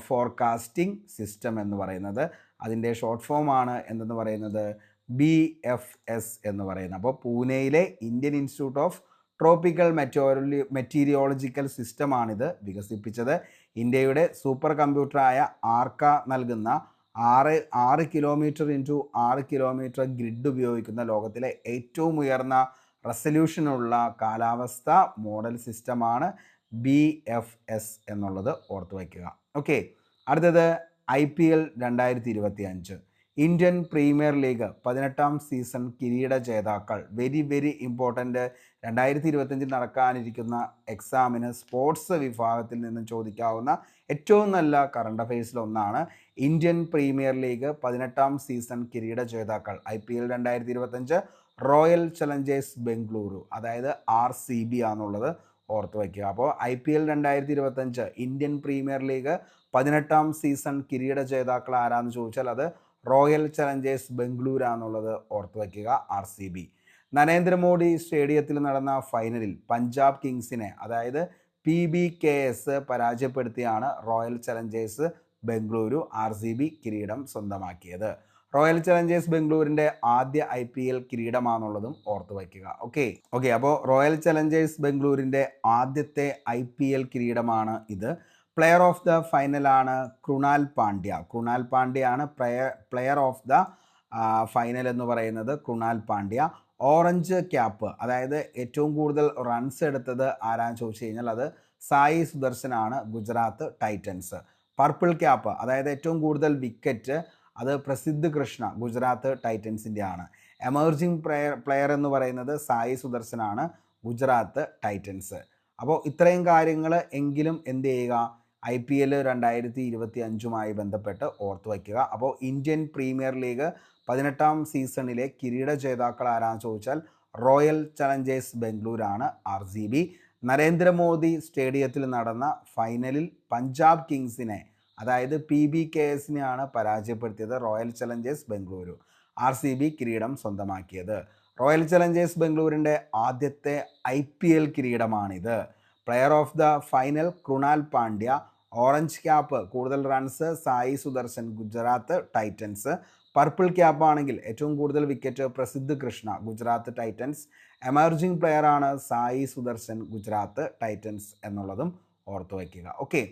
ഫോർകാസ്റ്റിംഗ് സിസ്റ്റം എന്ന് പറയുന്നത്. അതിൻ്റെ ഷോർട്ട് ഫോമാണ് എന്തെന്ന് പറയുന്നത് BFS എന്ന് പറയുന്നത്. അപ്പോൾ പൂനെയിലെ Indian institute of tropical meteorological സിസ്റ്റമാണിത് വികസിപ്പിച്ചത്. ഇന്ത്യയുടെ സൂപ്പർ കമ്പ്യൂട്ടറായ ആർക്ക നൽകുന്ന 6 കിലോമീറ്റർ ഇൻറ്റു 6 കിലോമീറ്റർ ഗ്രിഡ് ഉപയോഗിക്കുന്ന ലോകത്തിലെ ഏറ്റവും ഉയർന്ന റെസൊല്യൂഷനുള്ള കാലാവസ്ഥ മോഡൽ സിസ്റ്റമാണ് BFS എന്നുള്ളത് ഓർത്തു വയ്ക്കുക. ഓക്കെ, അടുത്തത് IPL 2025 ഇന്ത്യൻ പ്രീമിയർ ലീഗ് 18ാം സീസൺ കിരീട ജേതാക്കൾ. Very important. 2025 നടക്കാനിരിക്കുന്ന എക്സാമിന് സ്പോർട്സ് വിഭാഗത്തിൽ നിന്നും ചോദിക്കാവുന്ന ഏറ്റവും നല്ല കറണ്ട് അഫയേഴ്സിലൊന്നാണ്. ഇന്ത്യൻ പ്രീമിയർ ലീഗ് 18ാം സീസൺ കിരീട ജേതാക്കൾ IPL 2025 റോയൽ ചലഞ്ചേഴ്സ് ബംഗളൂരു, അതായത് RCB ആണെന്നുള്ളത് ഓർത്ത് വയ്ക്കുക. അപ്പോൾ IPL 2025 ഇന്ത്യൻ പ്രീമിയർ ലീഗ് 18ാം സീസൺ കിരീട ജേതാക്കൾ ആരാന്ന് ചോദിച്ചാൽ അത് റോയൽ ചലഞ്ചേഴ്സ് ബംഗളൂരു ആണെന്നുള്ളത് ഓർത്ത് വയ്ക്കുക, RCB. നരേന്ദ്രമോദി സ്റ്റേഡിയത്തിൽ നടന്ന ഫൈനലിൽ പഞ്ചാബ് കിങ്സിനെ, അതായത് PBKS പരാജയപ്പെടുത്തിയാണ് റോയൽ ചലഞ്ചേഴ്സ് ബംഗളൂരു RCB കിരീടം സ്വന്തമാക്കിയത്. റോയൽ ചലഞ്ചേഴ്സ് ബംഗളൂരിൻ്റെ ആദ്യ IPL കിരീടമാണെന്നുള്ളതും ഓർത്ത് വയ്ക്കുക. ഓക്കെ, അപ്പോൾ റോയൽ ചലഞ്ചേഴ്സ് ബംഗളൂരിൻ്റെ ആദ്യത്തെ IPL കിരീടമാണ് ഇത്. പ്ലെയർ ഓഫ് ദ ഫൈനലാണ് കൃണാൽ പാണ്ഡ്യയാണ് പ്ലെയർ ഓഫ് ദ ഫൈനൽ എന്ന് പറയുന്നത് കൃണാൽ പാണ്ഡ്യ. ഓറഞ്ച് ക്യാപ്പ്, അതായത് ഏറ്റവും കൂടുതൽ റൺസ് എടുത്തത് ആരാന്ന് ചോദിച്ചു കഴിഞ്ഞാൽ അത് സായി സുദർശനാണ്, ഗുജറാത്ത് ടൈറ്റൻസ്. പർപ്പിൾ ക്യാപ്പ്, അതായത് ഏറ്റവും കൂടുതൽ വിക്കറ്റ്, അത് പ്രസിദ്ധ് കൃഷ്ണ, ഗുജറാത്ത് ടൈറ്റൻസിൻ്റെ ആണ്. എമർജിംഗ് പ്ലെയർ എന്ന് പറയുന്നത് സായി സുദർശനാണ്, ഗുജറാത്ത് ടൈറ്റൻസ്. അപ്പോൾ ഇത്രയും കാര്യങ്ങൾ എങ്കിലും എന്ത് ചെയ്യുക, IPL 2025 ബന്ധപ്പെട്ട് ഓർത്തു വയ്ക്കുക. അപ്പോൾ ഇന്ത്യൻ പ്രീമിയർ ലീഗ് 18ാം സീസണിലെ കിരീട ജേതാക്കൾ ആരാന്ന് ചോദിച്ചാൽ റോയൽ ചലഞ്ചേഴ്സ് ബംഗളൂരാണ്, RCB. നരേന്ദ്രമോദി സ്റ്റേഡിയത്തിൽ നടന്ന ഫൈനലിൽ പഞ്ചാബ് കിങ്സിനെ, അതായത് PBKSനെയാണ് പരാജയപ്പെടുത്തിയത് റോയൽ ചലഞ്ചേഴ്സ് ബംഗളൂരു. RCB കിരീടം സ്വന്തമാക്കിയത്. റോയൽ ചലഞ്ചേഴ്സ് ബംഗളൂരിൻ്റെ ആദ്യത്തെ IPL കിരീടമാണിത്. Player of the final Krunal Pandya. Orange cap, കൂടുതൽ runs Sai Sudharsan, Gujarat Titans. Purple cap ആണെങ്കിൽ ഏറ്റവും കൂടുതൽ wicket Prasidh Krishna, Gujarat Titans. Emerging player ആണ് സായി സുദർശൻ, ഗുജറാത്ത് ടൈറ്റൻസ് എന്നുള്ളതും ഓർത്തു വയ്ക്കുക. ഓക്കെ,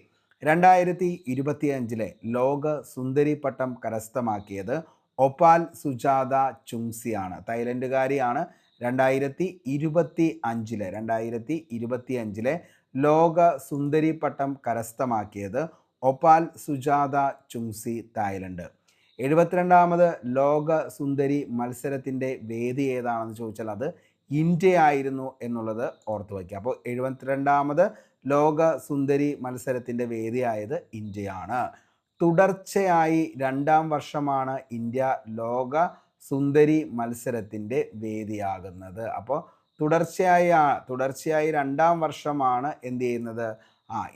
2025 ലോക സുന്ദരി പട്ടം കരസ്ഥമാക്കിയത് ഒപാൽ സുജാത ചുങ്സിയാണ്, തായ്ലൻഡുകാരിയാണ്. 2025 ലോക സുന്ദരി പട്ടം കരസ്ഥമാക്കിയത് ഒപാൽ സുജാത ചുങ്സി, തായ്ലൻഡ്. 72ാമത് ലോക സുന്ദരി മത്സരത്തിൻ്റെ വേദി ഏതാണെന്ന് ചോദിച്ചാൽ അത് ഇന്ത്യ ആയിരുന്നു എന്നുള്ളത് ഓർത്തു വയ്ക്കുക. അപ്പോൾ 72ാമത് ലോക സുന്ദരി മത്സരത്തിൻ്റെ വേദിയായത് ഇന്ത്യയാണ്. തുടർച്ചയായി 2ാം വർഷമാണ് ഇന്ത്യ ലോക സുന്ദരി മത്സരത്തിൻ്റെ വേദിയാകുന്നത്. അപ്പോൾ തുടർച്ചയായി 2ാം വർഷമാണ് എന്ത് ചെയ്യുന്നത്,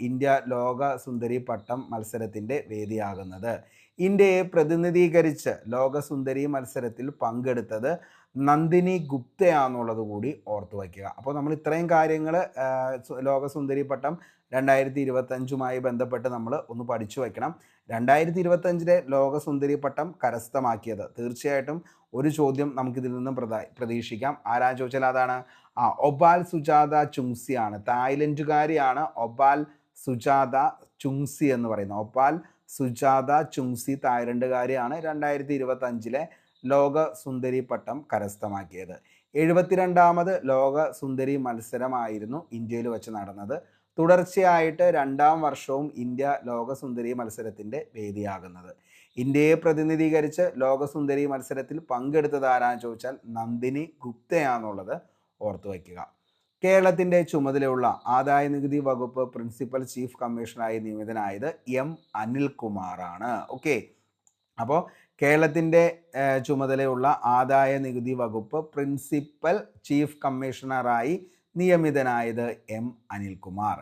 ഇന്ത്യ ലോക സുന്ദരി പട്ടം മത്സരത്തിൻ്റെ വേദിയാകുന്നത്. ഇന്ത്യയെ പ്രതിനിധീകരിച്ച് ലോക സുന്ദരി മത്സരത്തിൽ പങ്കെടുത്തത് നന്ദിനി ഗുപ്തയാണെന്നുള്ളത് കൂടി ഓർത്തു വയ്ക്കുക. അപ്പോൾ നമ്മൾ ഇത്രയും കാര്യങ്ങൾ ലോക സുന്ദരി പട്ടം 2025 ബന്ധപ്പെട്ട് നമ്മൾ ഒന്ന് പഠിച്ചു വയ്ക്കണം. 2025 ലോക സുന്ദരി പട്ടം കരസ്ഥമാക്കിയത് തീർച്ചയായിട്ടും ഒരു ചോദ്യം നമുക്കിതിൽ നിന്നും പ്രതീക്ഷിക്കാം. ആരാന്ന് ചോദിച്ചാൽ അതാണ് ഒപാൽ സുജാത ചുങ്സിയാണ്, തായ്ലൻഡുകാരിയാണ് ഒപാൽ സുജാത ചുങ്സി എന്ന് പറയുന്നത്. ഒപാൽ സുജാത ചുങ്സി തായ്ലൻഡുകാരിയാണ്. 2025 ലോക സുന്ദരി പട്ടം കരസ്ഥമാക്കിയത്. 72ാമത് ലോക സുന്ദരി മത്സരമായിരുന്നു ഇന്ത്യയിൽ വെച്ച് നടന്നത്. തുടർച്ചയായിട്ട് 2ാം വർഷവും ഇന്ത്യ ലോക സുന്ദരി മത്സരത്തിൻ്റെ വേദിയാകുന്നത്. ഇന്ത്യയെ പ്രതിനിധീകരിച്ച് ലോക സുന്ദരി മത്സരത്തിൽ പങ്കെടുത്തത് ആരാന്ന് ചോദിച്ചാൽ നന്ദിനി ഗുപ്തയാണെന്നുള്ളത് ഓർത്തു വയ്ക്കുക. കേരളത്തിൻ്റെ ചുമതലയുള്ള ആദായ നികുതി വകുപ്പ് പ്രിൻസിപ്പൽ ചീഫ് കമ്മീഷണറായി നിയമിതനായത് M അനിൽകുമാറാണ്. ഓക്കെ, അപ്പോൾ കേരളത്തിൻ്റെ ചുമതലയുള്ള ആദായ നികുതി വകുപ്പ് പ്രിൻസിപ്പൽ ചീഫ് കമ്മീഷണറായി നിയമിതനായത് M അനിൽകുമാർ.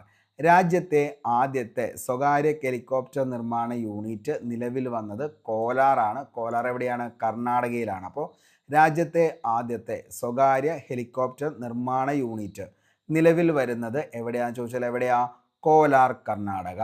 രാജ്യത്തെ ആദ്യത്തെ സ്വകാര്യ ഹെലികോപ്റ്റർ നിർമ്മാണ യൂണിറ്റ് നിലവിൽ വന്നത് കോലാറാണ്. കോലാർ എവിടെയാണ്? കർണാടകയിലാണ്. അപ്പോൾ രാജ്യത്തെ ആദ്യത്തെ സ്വകാര്യ ഹെലികോപ്റ്റർ നിർമ്മാണ യൂണിറ്റ് നിലവിൽ വരുന്നത് എവിടെയാണെന്ന് ചോദിച്ചാൽ എവിടെയാ? കോലാർ, കർണാടക.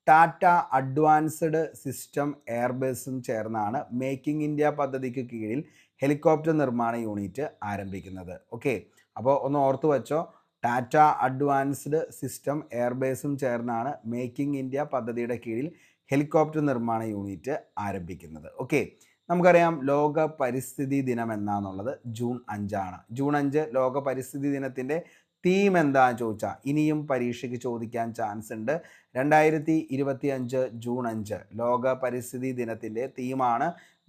ടാറ്റ അഡ്വാൻസ്ഡ് സിസ്റ്റം എയർബേസും ചേർന്നാണ് മേക്കിംഗ് ഇന്ത്യ പദ്ധതിക്ക് കീഴിൽ ഹെലികോപ്റ്റർ നിർമ്മാണ യൂണിറ്റ് ആരംഭിക്കുന്നത്. ഓക്കെ, അപ്പോൾ ഒന്ന് ഓർത്തു വെച്ചോ, ടാറ്റ അഡ്വാൻസ്ഡ് സിസ്റ്റം എയർബേസും ചേർന്നാണ് മേക്കിംഗ് ഇന്ത്യ പദ്ധതിയുടെ കീഴിൽ ഹെലികോപ്റ്റർ നിർമ്മാണ യൂണിറ്റ് ആരംഭിക്കുന്നത്. ഓക്കെ, നമുക്കറിയാം ലോക പരിസ്ഥിതി ദിനം എന്നാന്നുള്ളത് ജൂൺ 5 ജൂൺ 5 ലോക പരിസ്ഥിതി ദിനത്തിൻ്റെ തീം എന്താണെന്ന് ചോദിച്ചാൽ ഇനിയും പരീക്ഷയ്ക്ക് ചോദിക്കാൻ ചാൻസ് ഉണ്ട്. 2025 ജൂൺ 5 ലോക പരിസ്ഥിതി ദിനത്തിൻ്റെ തീമാണ്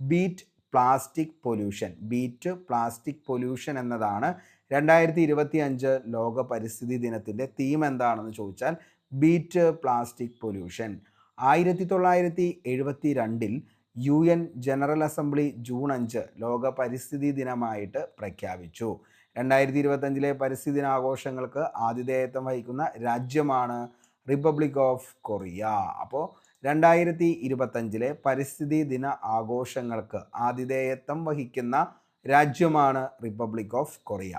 beat plastic pollution. Beat plastic pollution എന്നതാണ് 2025 ലോക പരിസ്ഥിതി ദിനത്തിൻ്റെ തീം എന്താണെന്ന് ചോദിച്ചാൽ beat plastic pollution. 1972 UN general assembly June 5 ലോക പരിസ്ഥിതി ദിനമായിട്ട് പ്രഖ്യാപിച്ചു. 2025 പരിസ്ഥിതി ദിനാഘോഷങ്ങൾക്ക് ആതിഥേയത്വം വഹിക്കുന്ന രാജ്യമാണ് റിപ്പബ്ലിക് ഓഫ് കൊറിയ. അപ്പോൾ 2025 പരിസ്ഥിതി ദിന ആഘോഷങ്ങൾക്ക് ആതിഥേയത്വം വഹിക്കുന്ന രാജ്യമാണ് republic of Korea.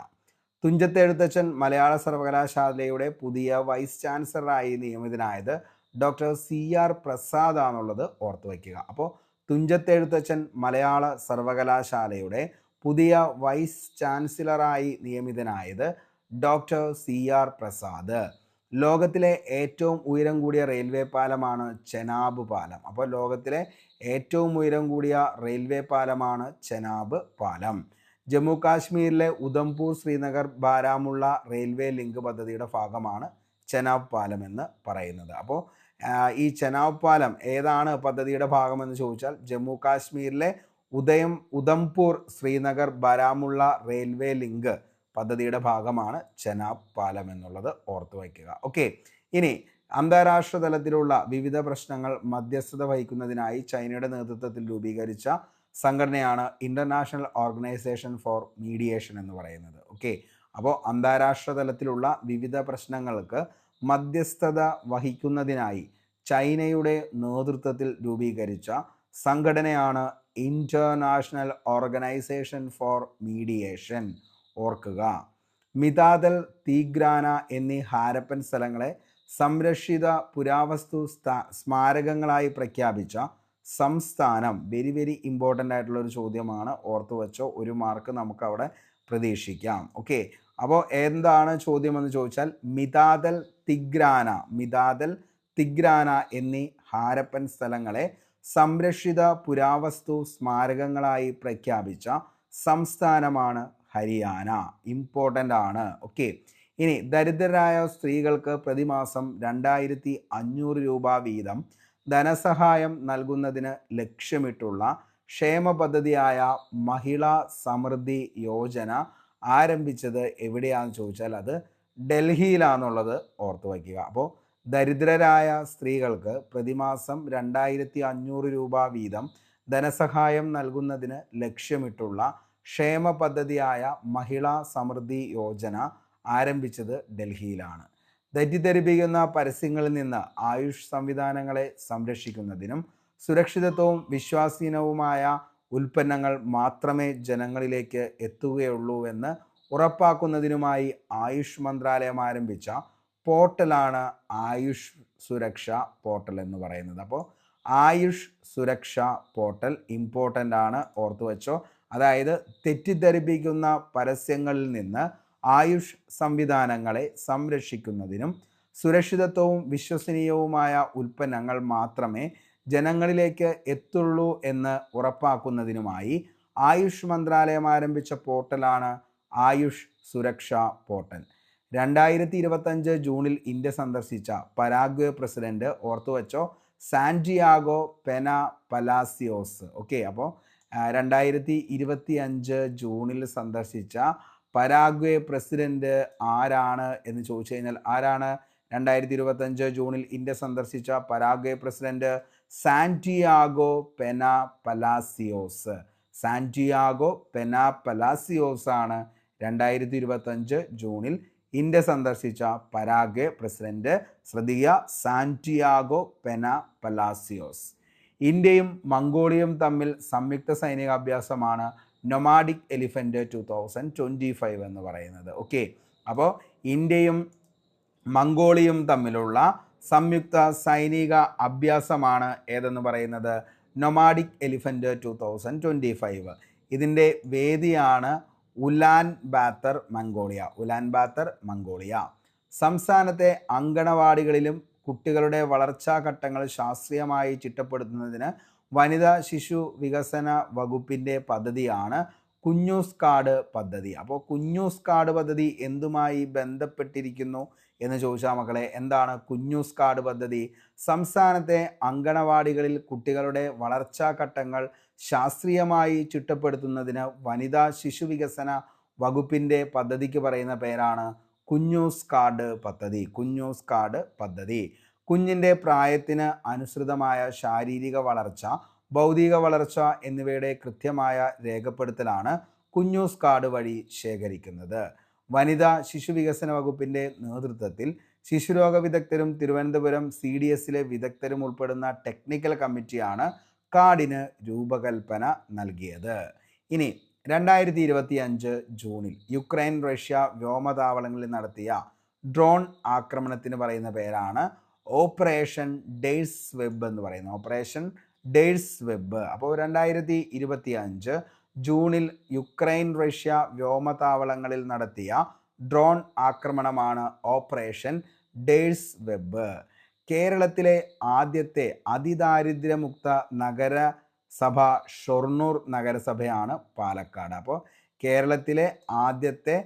Thunchath Ezhuthachan മലയാള സർവകലാശാലയുടെ പുതിയ വൈസ് ചാൻസലറായി നിയമിതനായത് ഡോക്ടർ CR പ്രസാദ് ആണെന്നുള്ളത് ഓർത്തു വയ്ക്കുക. അപ്പോൾ തുഞ്ചത്ത് എഴുത്തച്ഛൻ മലയാള സർവകലാശാലയുടെ പുതിയ വൈസ് ചാൻസലറായി നിയമിതനായത് ഡോക്ടർ CR പ്രസാദ്. ലോകത്തിലെ ഏറ്റവും ഉയരം കൂടിയ റെയിൽവേ പാലമാണ് ചെനാബ് പാലം. അപ്പോൾ ലോകത്തിലെ ഏറ്റവും ഉയരം കൂടിയ റെയിൽവേ പാലമാണ് ചെനാബ് പാലം. ജമ്മു കാശ്മീരിലെ ഉധംപൂർ, ശ്രീനഗർ, ബാരാമുള്ള റെയിൽവേ ലിങ്ക് പദ്ധതിയുടെ ഭാഗമാണ് ചെനാബ് പാലം എന്ന് പറയുന്നത്. അപ്പോൾ ഈ ചെനാബ് പാലം ഏതാണ് പദ്ധതിയുടെ ഭാഗമെന്ന് ചോദിച്ചാൽ ജമ്മു കാശ്മീരിലെ ഉധംപൂർ, ശ്രീനഗർ, ബാരാമുള്ള റെയിൽവേ ലിങ്ക് പദ്ധതിയുടെ ഭാഗമാണ് ചെനാബ് പാലം എന്നുള്ളത് ഓർത്തു വയ്ക്കുക. ഓക്കെ, ഇനി അന്താരാഷ്ട്ര തലത്തിലുള്ള വിവിധ പ്രശ്നങ്ങൾ മധ്യസ്ഥത വഹിക്കുന്നതിനായി ചൈനയുടെ നേതൃത്വത്തിൽ രൂപീകരിച്ച സംഘടനയാണ് ഇന്റർനാഷണൽ ഓർഗനൈസേഷൻ ഫോർ മീഡിയേഷൻ എന്ന് പറയുന്നത്. ഓക്കെ, അപ്പോൾ അന്താരാഷ്ട്ര തലത്തിലുള്ള വിവിധ പ്രശ്നങ്ങൾക്ക് മധ്യസ്ഥത വഹിക്കുന്നതിനായി ചൈനയുടെ നേതൃത്വത്തിൽ രൂപീകരിച്ച സംഘടനയാണ് ഇന്റർനാഷണൽ ഓർഗനൈസേഷൻ ഫോർ മീഡിയേഷൻ. ഓർക്കുക, മിതാദൽ, തീഗ്രാന എന്നീ ഹാരപ്പൻ സ്ഥലങ്ങളെ സംരക്ഷിത പുരാവസ്തു സ്മാരകങ്ങളായി പ്രഖ്യാപിച്ച സംസ്ഥാനം. വെരി വെരി ഇമ്പോർട്ടൻ്റ് ആയിട്ടുള്ള ഒരു ചോദ്യമാണ്, ഓർത്തു വെച്ചോ, 1 മാർക്ക് നമുക്ക് അവിടെ പ്രതീക്ഷിക്കാം. ഓക്കെ, അപ്പോൾ എന്താണ് ചോദ്യം എന്ന് ചോദിച്ചാൽ മിതാദൽ, തിഗ്രാന എന്നീ ഹാരപ്പൻ സ്ഥലങ്ങളെ സംരക്ഷിത പുരാവസ്തു സ്മാരകങ്ങളായി പ്രഖ്യാപിച്ച സംസ്ഥാനമാണ് ഹരിയാന. ഇമ്പോർട്ടൻ്റ് ആണ്. ഓക്കെ, ഇനി ദരിദ്രരായ സ്ത്രീകൾക്ക് പ്രതിമാസം 2500 രൂപ വീതം ധനസഹായം നൽകുന്നതിന് ലക്ഷ്യമിട്ടുള്ള ക്ഷേമ പദ്ധതിയായ മഹിളാ സമൃദ്ധി യോജന ആരംഭിച്ചത് എവിടെയാണെന്ന് ചോദിച്ചാൽ അത് ഡൽഹിയിലാണെന്നുള്ളത് ഓർത്തു വയ്ക്കുക. അപ്പോൾ ദരിദ്രരായ സ്ത്രീകൾക്ക് പ്രതിമാസം 2500 രൂപ വീതം ധനസഹായം നൽകുന്നതിന് ലക്ഷ്യമിട്ടുള്ള ക്ഷേമ പദ്ധതിയായ മഹിളാ സമൃദ്ധി യോജന ആരംഭിച്ചത് ഡൽഹിയിലാണ്. തെറ്റിദ്ധരിപ്പിക്കുന്ന പരസ്യങ്ങളിൽ നിന്ന് ആയുഷ് സംവിധാനങ്ങളെ സംരക്ഷിക്കുന്നതിനും സുരക്ഷിതത്വവും വിശ്വസനീയവുമായ ഉൽപ്പന്നങ്ങൾ മാത്രമേ ജനങ്ങളിലേക്ക് എത്തുകയുള്ളൂ എന്ന് ഉറപ്പാക്കുന്നതിനുമായി ആയുഷ് മന്ത്രാലയം ആരംഭിച്ച പോർട്ടലാണ് ആയുഷ് സുരക്ഷ പോർട്ടൽ എന്ന് പറയുന്നത്. അപ്പോൾ ആയുഷ് സുരക്ഷ പോർട്ടൽ ഇമ്പോർട്ടൻ്റ് ആണ്, ഓർത്തു വെച്ചോ. അതായത് തെറ്റിദ്ധരിപ്പിക്കുന്ന പരസ്യങ്ങളിൽ നിന്ന് ആയുഷ് സംവിധാനങ്ങളെ സംരക്ഷിക്കുന്നതിനും സുരക്ഷിതത്വവും വിശ്വസനീയവുമായ ഉൽപ്പന്നങ്ങൾ മാത്രമേ ജനങ്ങളിലേക്ക് എത്തുള്ളൂ എന്ന് ഉറപ്പാക്കുന്നതിനുമായി ആയുഷ് മന്ത്രാലയം ആരംഭിച്ച പോർട്ടലാണ് ആയുഷ് സുരക്ഷ പോർട്ടൽ. 2025 ജൂണിൽ ഇന്ത്യ സന്ദർശിച്ച പരാഗ്വേ പ്രസിഡന്റ്, ഓർത്തു വെച്ചോ, സാന്റിയാഗോ പെന പലാസിയോസ്. ഓക്കെ, അപ്പോൾ 2025 ജൂണിൽ സന്ദർശിച്ച പരാഗ്വേ പ്രസിഡന്റ് ആരാണ് എന്ന് ചോദിച്ചു കഴിഞ്ഞാൽ ആരാണ്? 2025 ജൂണിൽ ഇന്ത്യ സന്ദർശിച്ച Paraguay president Santiago പെന Palacios. Santiago പെന Palacios ആണ് 2025 ജൂണിൽ ഇന്ത്യ സന്ദർശിച്ച പരാഗ്വേ പ്രസിഡന്റ്? ശ്രദ്ധിക്കുക, സാന്റിയാഗോ പെന പലാസിയോസ്. ഇന്ത്യയും മംഗോളിയയും തമ്മിൽ സംയുക്ത സൈനികാഭ്യാസമാണ് നൊമാഡിക് എലിഫന്റ് 2025 എന്ന് പറയുന്നത്. ഓക്കെ, അപ്പോൾ ഇന്ത്യയും മംഗോളിയയും തമ്മിലുള്ള സംയുക്ത സൈനിക അഭ്യാസമാണ് ഏതെന്ന് പറയുന്നത്? Nomadic elephant 2025. ഇതിൻ്റെ വേദിയാണ് ഉലാൻ ബാത്തർ മംഗോളിയ. ഉലാൻ bather Mongolia. സംസ്ഥാനത്തെ അങ്കണവാടികളിലും കുട്ടികളുടെ വളർച്ചാ ഘട്ടങ്ങൾ ശാസ്ത്രീയമായി ചിട്ടപ്പെടുത്തുന്നതിന് വനിതാ ശിശു വികസന വകുപ്പിൻ്റെ പദ്ധതിയാണ് കുഞ്ഞൂസ് കാർഡ് പദ്ധതി. അപ്പോൾ കുഞ്ഞൂസ് കാർഡ് പദ്ധതി എന്തുമായി ബന്ധപ്പെട്ടിരിക്കുന്നു എന്ന് ചോദിച്ചാൽ മക്കളെ, എന്താണ് കുഞ്ഞൂസ് കാർഡ് പദ്ധതി? സംസ്ഥാനത്തെ അങ്കണവാടികളിൽ കുട്ടികളുടെ വളർച്ചാ ഘട്ടങ്ങൾ ശാസ്ത്രീയമായി ചിട്ടപ്പെടുത്തുന്നതിന് വനിതാ ശിശു വികസന വകുപ്പിൻ്റെ പദ്ധതിക്ക് പറയുന്ന പേരാണ് കുഞ്ഞൂസ് കാർഡ് പദ്ധതി. കുഞ്ഞൂസ് കാർഡ് പദ്ധതി. കുഞ്ഞിൻ്റെ പ്രായത്തിന് അനുസൃതമായ ശാരീരിക വളർച്ച, ഭൗതിക വളർച്ച എന്നിവയുടെ കൃത്യമായ രേഖപ്പെടുത്തലാണ് കുഞ്ഞൂസ് കാർഡ് വഴി ശേഖരിക്കുന്നത്. വനിതാ ശിശു വികസന വകുപ്പിൻ്റെ നേതൃത്വത്തിൽ ശിശുരോഗ വിദഗ്ധരും തിരുവനന്തപുരം CDSലെ വിദഗ്ധരും ഉൾപ്പെടുന്ന ടെക്നിക്കൽ കമ്മിറ്റിയാണ് കാർഡിന് രൂപകൽപ്പന നൽകിയത്. ഇനി 2025 ജൂണിൽ യുക്രൈൻ റഷ്യ വ്യോമതാവളങ്ങളിൽ നടത്തിയ ഡ്രോൺ ആക്രമണത്തിന് പറയുന്ന പേരാണ് ഓപ്പറേഷൻ ഡെയ്സ് വെബ് എന്ന് പറയുന്നത്. Operation days web. അപ്പോൾ 2025 ജൂണിൽ യുക്രൈൻ റഷ്യ വ്യോമതാവളങ്ങളിൽ നടത്തിയ ഡ്രോൺ ആക്രമണമാണ് ഓപ്പറേഷൻ ഡെയ്സ് വെബ്. കേരളത്തിലെ ആദ്യത്തെ അതിദാരിദ്ര്യമുക്ത നഗരസഭ ഷൊർണൂർ നഗരസഭയാണ് പാലക്കാട്. അപ്പോൾ കേരളത്തിലെ ആദ്യത്തെ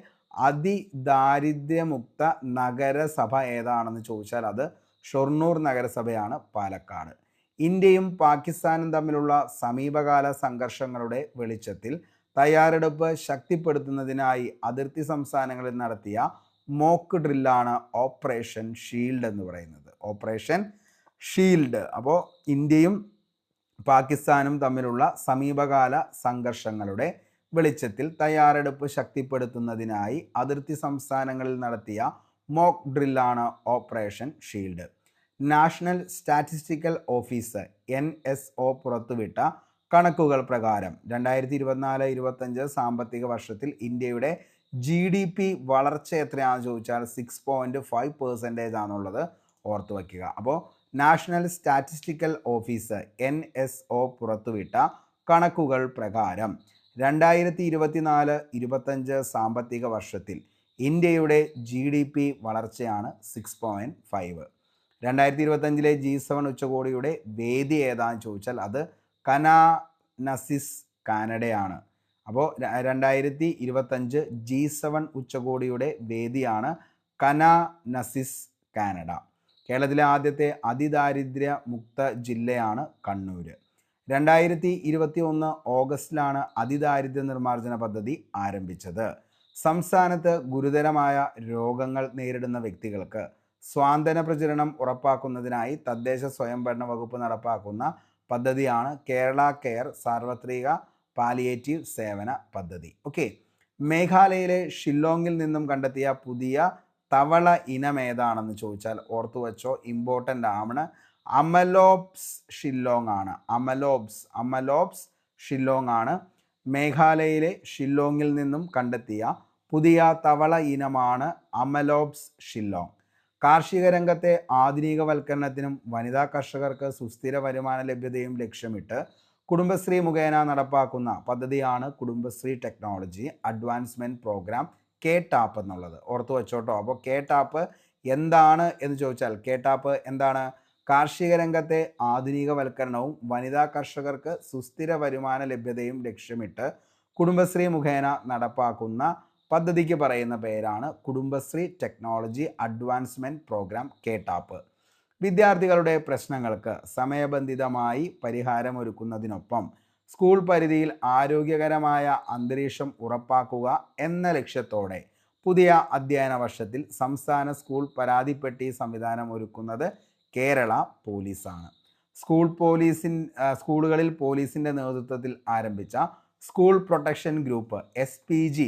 അതിദാരിദ്ര്യമുക്ത നഗരസഭ ഏതാണെന്ന് ചോദിച്ചാൽ അത് ഷൊർണൂർ നഗരസഭയാണ് പാലക്കാട്. ഇന്ത്യയും പാകിസ്ഥാനും തമ്മിലുള്ള സമീപകാല സംഘർഷങ്ങളുടെ വെളിച്ചത്തിൽ തയ്യാറെടുപ്പ് ശക്തിപ്പെടുത്തുന്നതിനായി അതിർത്തി സംസ്ഥാനങ്ങളിൽ നടത്തിയ മോക്ക് ഡ്രില്ലാണ് ഓപ്പറേഷൻ ഷീൽഡ് എന്ന് പറയുന്നത്. Operation shield. അപ്പോൾ ഇന്ത്യയും പാകിസ്ഥാനും തമ്മിലുള്ള സമീപകാല സംഘർഷങ്ങളുടെ വെളിച്ചത്തിൽ തയ്യാറെടുപ്പ് ശക്തിപ്പെടുത്തുന്നതിനായി അതിർത്തി സംസ്ഥാനങ്ങളിൽ നടത്തിയ മോക്ക് ഡ്രില്ലാണ് operation shield. National statistical office NSO പുറത്തുവിട്ട കണക്കുകൾ പ്രകാരം 2024-25 സാമ്പത്തിക വർഷത്തിൽ ഇന്ത്യയുടെ GDP വളർച്ച എത്രയാണെന്ന് ചോദിച്ചാൽ 6.5% ആണുള്ളത്. ഓർത്തു വയ്ക്കുക. അപ്പോൾ നാഷണൽ സ്റ്റാറ്റിസ്റ്റിക്കൽ ഓഫീസ് NSO പുറത്തുവിട്ട കണക്കുകൾ പ്രകാരം 2024-25 സാമ്പത്തിക വർഷത്തിൽ ഇന്ത്യയുടെ GDP വളർച്ചയാണ് 6.5. 2025 G7 ഉച്ചകോടിയുടെ വേദി ഏതാണെന്ന് ചോദിച്ചാൽ അത് കനാനസിസ് കാനഡയാണ്. അപ്പോൾ 2025 G7 ഉച്ചകോടിയുടെ വേദിയാണ് കനാനസിസ് കാനഡ. കേരളത്തിലെ ആദ്യത്തെ അതിദാരിദ്ര്യ മുക്ത ജില്ലയാണ് കണ്ണൂർ. 2021 ഓഗസ്റ്റിലാണ് അതിദാരിദ്ര്യ നിർമ്മാർജ്ജന പദ്ധതി ആരംഭിച്ചത്. സംസ്ഥാനത്ത് ഗുരുതരമായ രോഗങ്ങൾ നേരിടുന്ന വ്യക്തികൾക്ക് സ്വാന്തന പ്രചരണം ഉറപ്പാക്കുന്നതിനായി തദ്ദേശ സ്വയംഭരണ വകുപ്പ് നടപ്പാക്കുന്ന പദ്ധതിയാണ് കേരള കെയർ സാർവത്രിക പാലിയേറ്റീവ് സേവന പദ്ധതി. ഓക്കെ, മേഘാലയയിലെ ഷില്ലോങ്ങിൽ നിന്നും കണ്ടെത്തിയ പുതിയ തവള ഇനം ഏതാണെന്ന് ചോദിച്ചാൽ ഓർത്തു വച്ചോ, ഇമ്പോർട്ടൻ്റ് ആണ്. അമലോപ്സ് ഷില്ലോങ് ആണ്. അമലോപ്സ് ഷില്ലോങ് ആണ്. മേഘാലയയിലെ ഷില്ലോങ്ങിൽ നിന്നും കണ്ടെത്തിയ പുതിയ തവള ഇനമാണ് അമലോപ്സ് ഷില്ലോങ്. കാർഷിക രംഗത്തെ ആധുനികവൽക്കരണത്തിനും വനിതാ കർഷകർക്ക് സുസ്ഥിര വരുമാന ലഭ്യതയും ലക്ഷ്യമിട്ട് കുടുംബശ്രീ മുഖേന നടപ്പാക്കുന്ന പദ്ധതിയാണ് Kudumbashree technology advancement programme KTAP എന്നുള്ളത്. ഓർത്തു വെച്ചോട്ടോ. അപ്പോൾ KTAP എന്താണ് എന്ന് ചോദിച്ചാൽ KTAP എന്താണ്? കാർഷിക രംഗത്തെ ആധുനികവൽക്കരണവും വനിതാ കർഷകർക്ക് സുസ്ഥിര വരുമാന ലഭ്യതയും ലക്ഷ്യമിട്ട് കുടുംബശ്രീ മുഖേന നടപ്പാക്കുന്ന പദ്ധതിക്ക് പറയുന്ന പേരാണ് Kudumbashree technology advancement programme KTAP. വിദ്യാർത്ഥികളുടെ പ്രശ്നങ്ങൾക്ക് സമയബന്ധിതമായി പരിഹാരമൊരുക്കുന്നതിനൊപ്പം സ്കൂൾ പരിധിയിൽ ആരോഗ്യകരമായ അന്തരീക്ഷം ഉറപ്പാക്കുക എന്ന ലക്ഷ്യത്തോടെ പുതിയ അധ്യയന വർഷത്തിൽ സംസ്ഥാന സ്കൂൾ പരാതിപ്പെട്ടി സംവിധാനം ഒരുക്കുന്നത് കേരള പോലീസാണ്. സ്കൂളുകളിൽ പോലീസിൻ്റെ നേതൃത്വത്തിൽ ആരംഭിച്ച സ്കൂൾ പ്രൊട്ടക്ഷൻ ഗ്രൂപ്പ് SPG